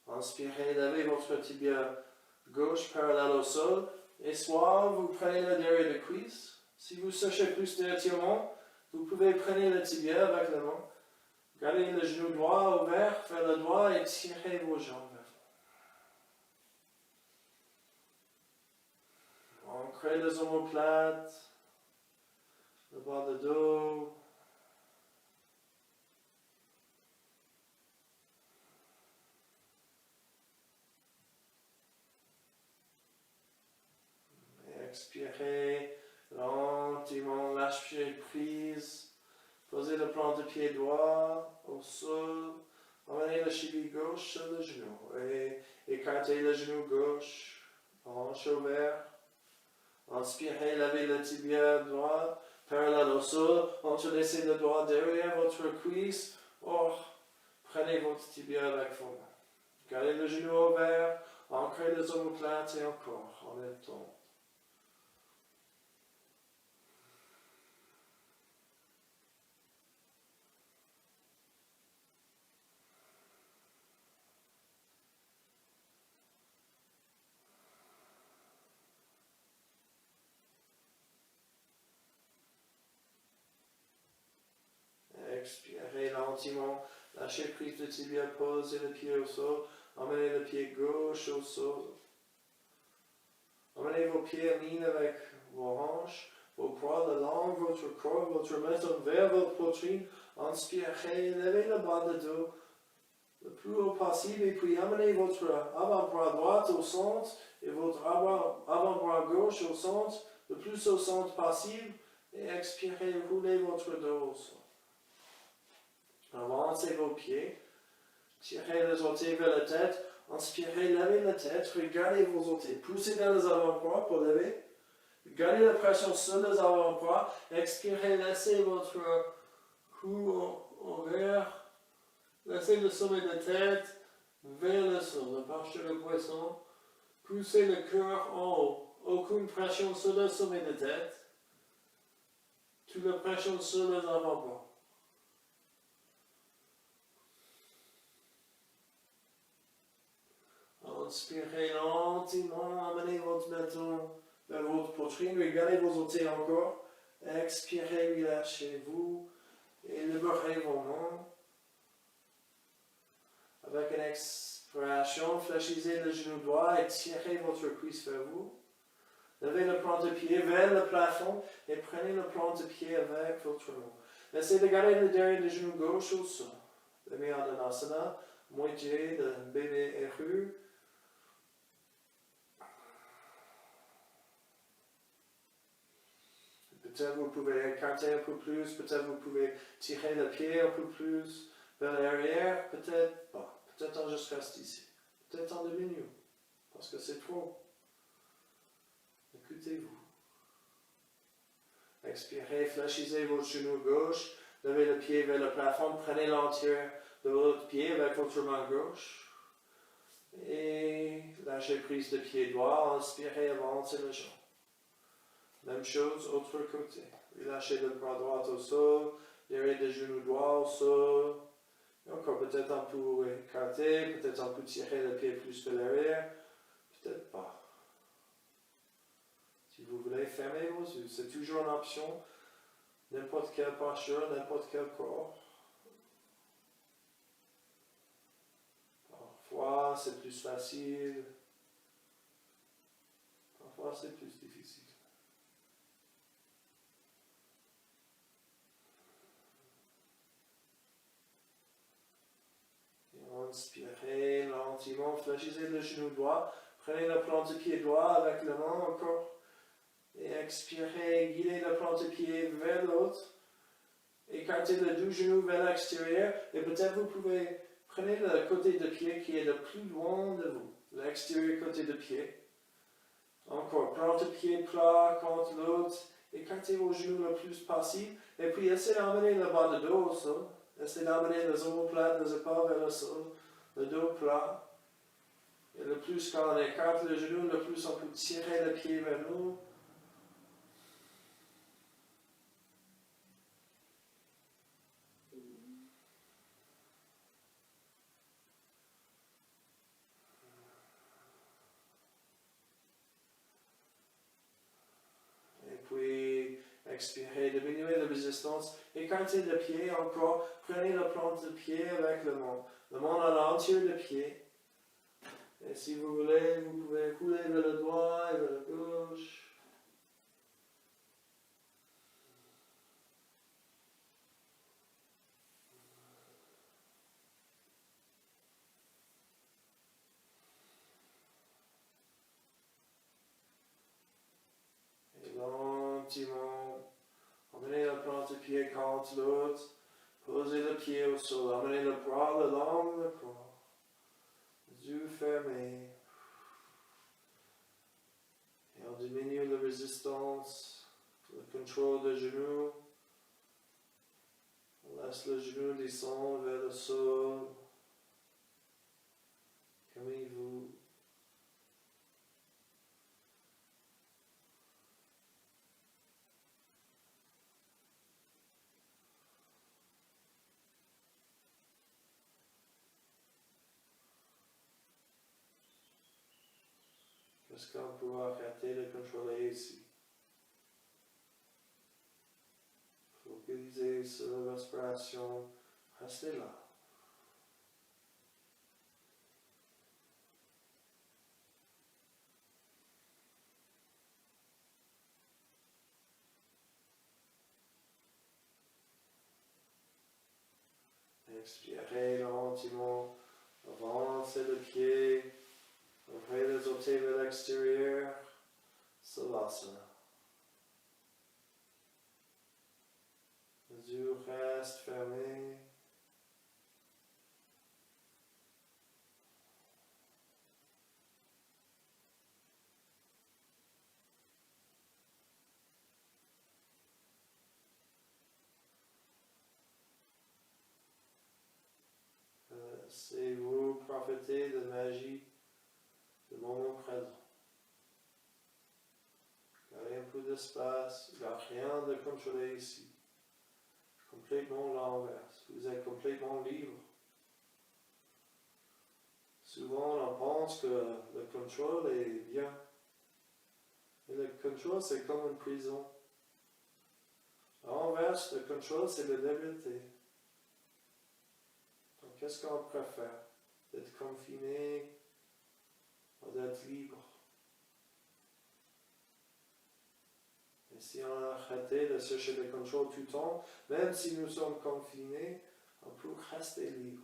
Inspirez, levez votre tibia gauche parallèle au sol. Et soit vous prenez le derrière de cuisse. Si vous cherchez plus d'étirement, vous pouvez prendre le tibia avec la main. Gardez le genou droit ouvert vers le droit et tirez vos jambes. Ancrez les omoplates, le bas de dos. Et expirez, lentement lâchez prise. Posez le plan de pied droit au sol. Emmenez le cheville gauche sur le genou. Et écartez le genou gauche, hanche ouverte. Inspirez, levez le tibia droit, parallèle au sol. Entrelacez le doigt derrière votre cuisse. Prenez votre tibia avec vos mains. Gardez le genou ouvert, ancrez les omoplates et encore en même temps. lentement. Lâchez prise de tibia, posez le pied au sol. Emmenez le pied gauche au sol. Emmenez vos pieds en ligne avec vos hanches, vos bras le long de votre corps, votre menton vers votre poitrine. Inspirez, levez le bas de dos le plus haut possible et puis amenez votre avant-bras droit au centre et votre avant-bras gauche au centre, le plus au centre possible, et expirez, roulez votre dos au sol. Avancez vos pieds, tirez les orteils vers la tête, inspirez, levez la tête, regardez vos orteils, poussez vers les avant-bras pour lever, gardez la pression sur les avant-bras, expirez, laissez votre cou ouvert. Laissez le sommet de la tête vers le sol, la posture de poisson. Poussez le cœur en haut. Aucune pression sur le sommet de la tête. Toute la pression sur les avant-bras. Inspirez lentement, amenez votre menton vers votre poitrine. Regardez vos orteils encore. Expirez, relâchez-vous et libérez vos mains. Avec une expiration, fléchissez le genou droit et tirez votre cuisse vers vous. Levez le plan de pied vers le plafond et prenez le plan de pied avec votre main. Essayez de garder le derrière du genou gauche au sol. Le Dhanasana, moitié de bébé héros. Peut-être vous pouvez écarter un peu plus, peut-être vous pouvez tirer le pied un peu plus vers l'arrière, peut-être pas. Peut-être on juste reste ici. Peut-être on diminue. Parce que c'est trop. Écoutez-vous. Expirez, fléchissez votre genou gauche. Levez le pied vers le plafond. Prenez l'entière de votre pied avec votre main gauche. Et lâchez prise de pied droit. Inspirez, avancez le jambe. Même chose, autre côté. Relâchez le bras droit au sol. Derrière le genou droit au sol. Et encore, peut-être on peut écarter, peut-être on peut tirer le pied plus vers l'arrière, peut-être pas. Si vous voulez, fermez vos yeux. C'est toujours une option. N'importe quelle posture, n'importe quel corps. Parfois, c'est plus facile. Parfois, c'est plus difficile. Inspirez lentement, fléchissez le genou droit, prenez le plan de pied droit avec la main encore, et expirez, guidez le plan de pied vers l'autre, écartez le deux genoux vers l'extérieur, et peut-être vous pouvez prendre le côté de pied qui est le plus loin de vous, l'extérieur côté de pied. Encore, plan de pied plat contre l'autre, écartez vos genoux le plus possible, et puis essayez d'emmener le bas de dos au sol. Essayez d'amener les omoplates, les épaules vers le sol, le dos plat. Et le plus quand on écarte le genou, le plus on peut tirer le pied vers nous. Et puis, expirez, diminuez la résistance. Écartez le pied encore. Prenez le plan de pied avec le main à l'entier du pied. Et si vous voulez, vous pouvez couler vers le droit et vers la gauche. Et lentement, emmenez le plan de pied contre l'autre. Posez le pied au sol. Emmenez le bras le long du corps. Les yeux fermés. Et on diminue la résistance, le contrôle des genoux. On laisse le genou descendre vers le sol. Comme il vous. Est-ce qu'on peut arrêter de contrôler ici? Focaliser sur la respiration, Restez là. Expirez lentement. Avancez le pied. Ouvrez les orteils vers l'extérieur. Savasana. Les yeux restent fermés. Laissez-vous profiter de la magie du moment présent. Gardez un peu d'espace, il n'y a rien de contrôlé ici. Complètement l'inverse, vous êtes complètement libre. Souvent on pense que le contrôle est bien. Mais le contrôle c'est comme une prison. À l'inverse, le contrôle c'est la liberté. Donc qu'est-ce qu'on préfère? D'être confiné ou d'être libre? Et si on a arrêté de chercher le contrôle tout le temps, même si nous sommes confinés, on peut rester libre.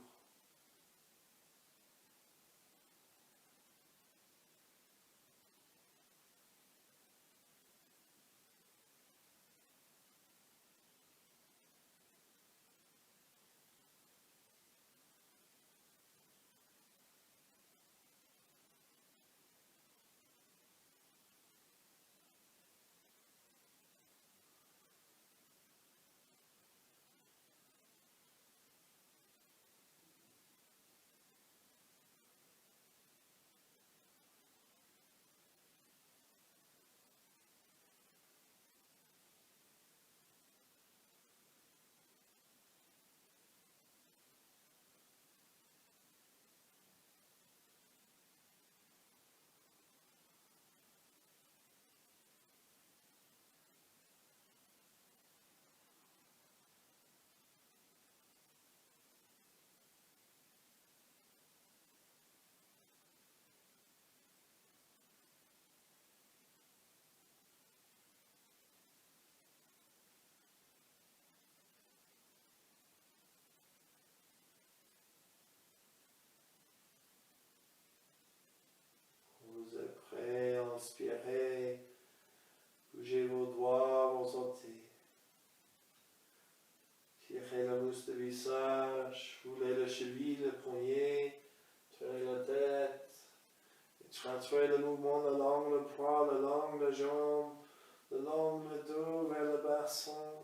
Vous êtes prêts à inspirer. Bougez vos doigts, vos orteils. Tirez la mousse du visage, foulez le cheville, le poignet, tirez la tête. Et transférez le mouvement de langue, le poids, le langue, la jambe, le long, le dos vers le bassin.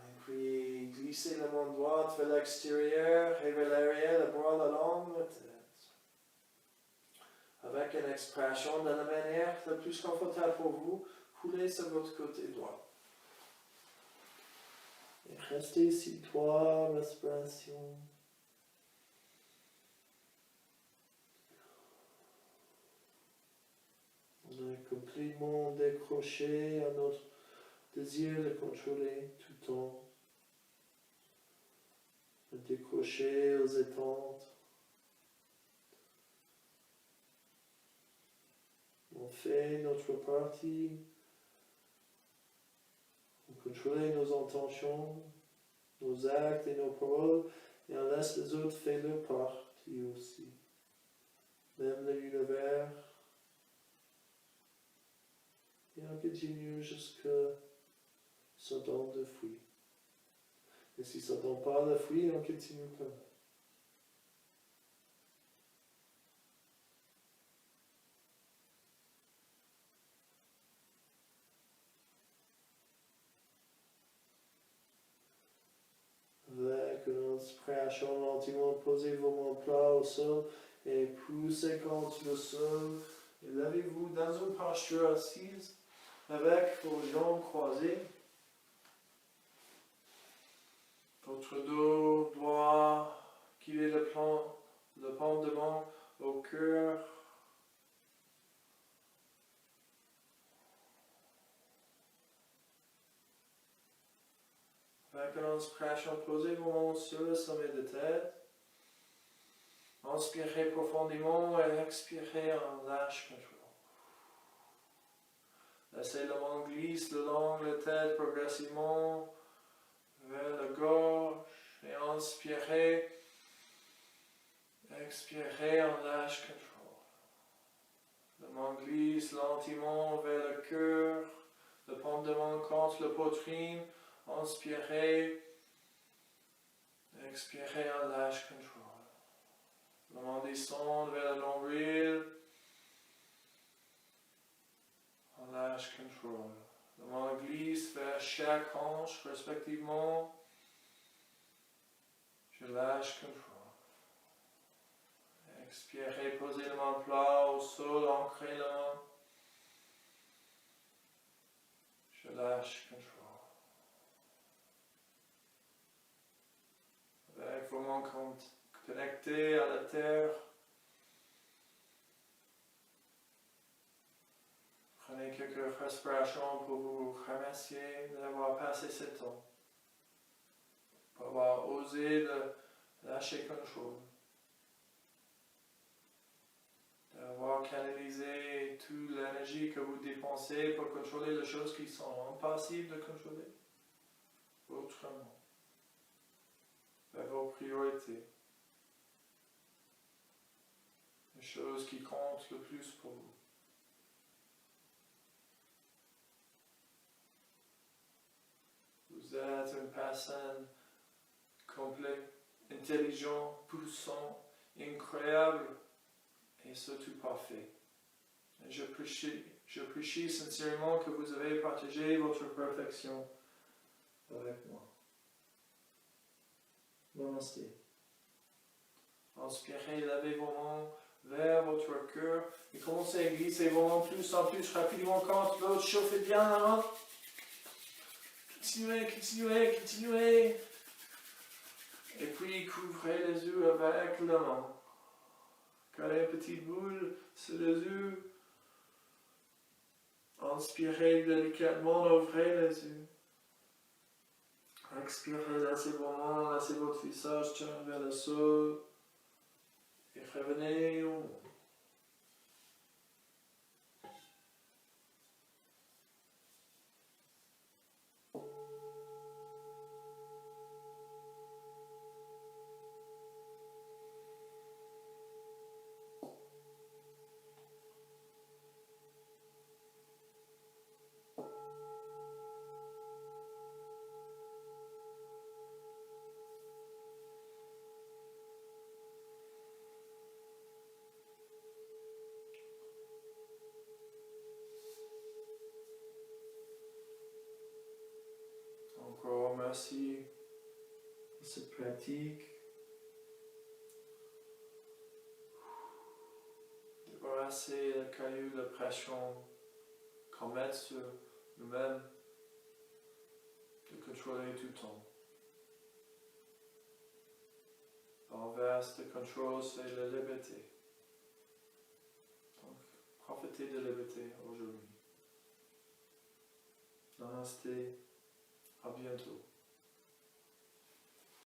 Et puis glissez la main droite vers l'extérieur et vers l'arrière, le bras, la langue, la tête. Avec une expression de la manière la plus confortable pour vous, coulez sur votre côté droit. Et restez ici, 3 respirations. On est complètement décroché à notre désir de contrôler tout le temps. Décroché aux étentes. On fait notre partie. On contrôle nos intentions, nos actes et nos paroles, et on laisse les autres faire leur partie aussi. Même l'univers. Et on continue jusqu'à Satan de fuir. Et si Satan parle de fuir, on continue quand même. Avec une inspiration lentement, posez vos mains plats au sol et poussez contre le sol. Et levez-vous dans une posture assise avec vos jambes croisées. Votre dos doit guider le pendement au cœur. Avec une inspiration, posez vos mains sur le sommet de tête. Inspirez profondément et expirez en lâche control. Laissez la main glisser le long de la tête progressivement vers la gorge et inspirez. Expirez en lâche control. La main glisse lentement vers le cœur, le paume de main contre la poitrine. Inspirez. Expirez en lâche control. La main descend vers le nombril. En lâche control. La main glisse vers chaque hanche respectivement. Je lâche control. Expirez, posez la main plat au sol, ancrez la main. Je lâche control. Avec vos mains connectées à la terre. Prenez quelques respirations pour vous remercier d'avoir passé ce temps. Pour avoir osé de lâcher contrôle. D'avoir canalisé toute l'énergie que vous dépensez pour contrôler les choses qui sont impossibles de contrôler autrement, vers vos priorités, les choses qui comptent le plus pour vous. Vous êtes une personne complète, intelligente, puissante, incroyable, et surtout parfait. Et j'apprécie sincèrement que vous avez partagé votre perfection avec moi. Namaste. Inspirez, lavez vos mains vers votre cœur et commencez à glisser vos mains plus en plus rapidement quand l'autre chauffez bien la main. Continuez, continuez, continuez. Et puis couvrez les yeux avec la main. Collez une petite boule sur les yeux. Inspirez délicatement, ouvrez les yeux. Expirez, laissez vos mains, laissez votre visage tourner vers le sol. Et revenez au monde. Encore merci pour cette pratique. Débarrasser le caillou de pression qu'on met sur nous-mêmes, de contrôler tout le temps. L'inverse de contrôle, c'est la liberté. Donc, profitez de la liberté aujourd'hui. Namaste. À bientôt.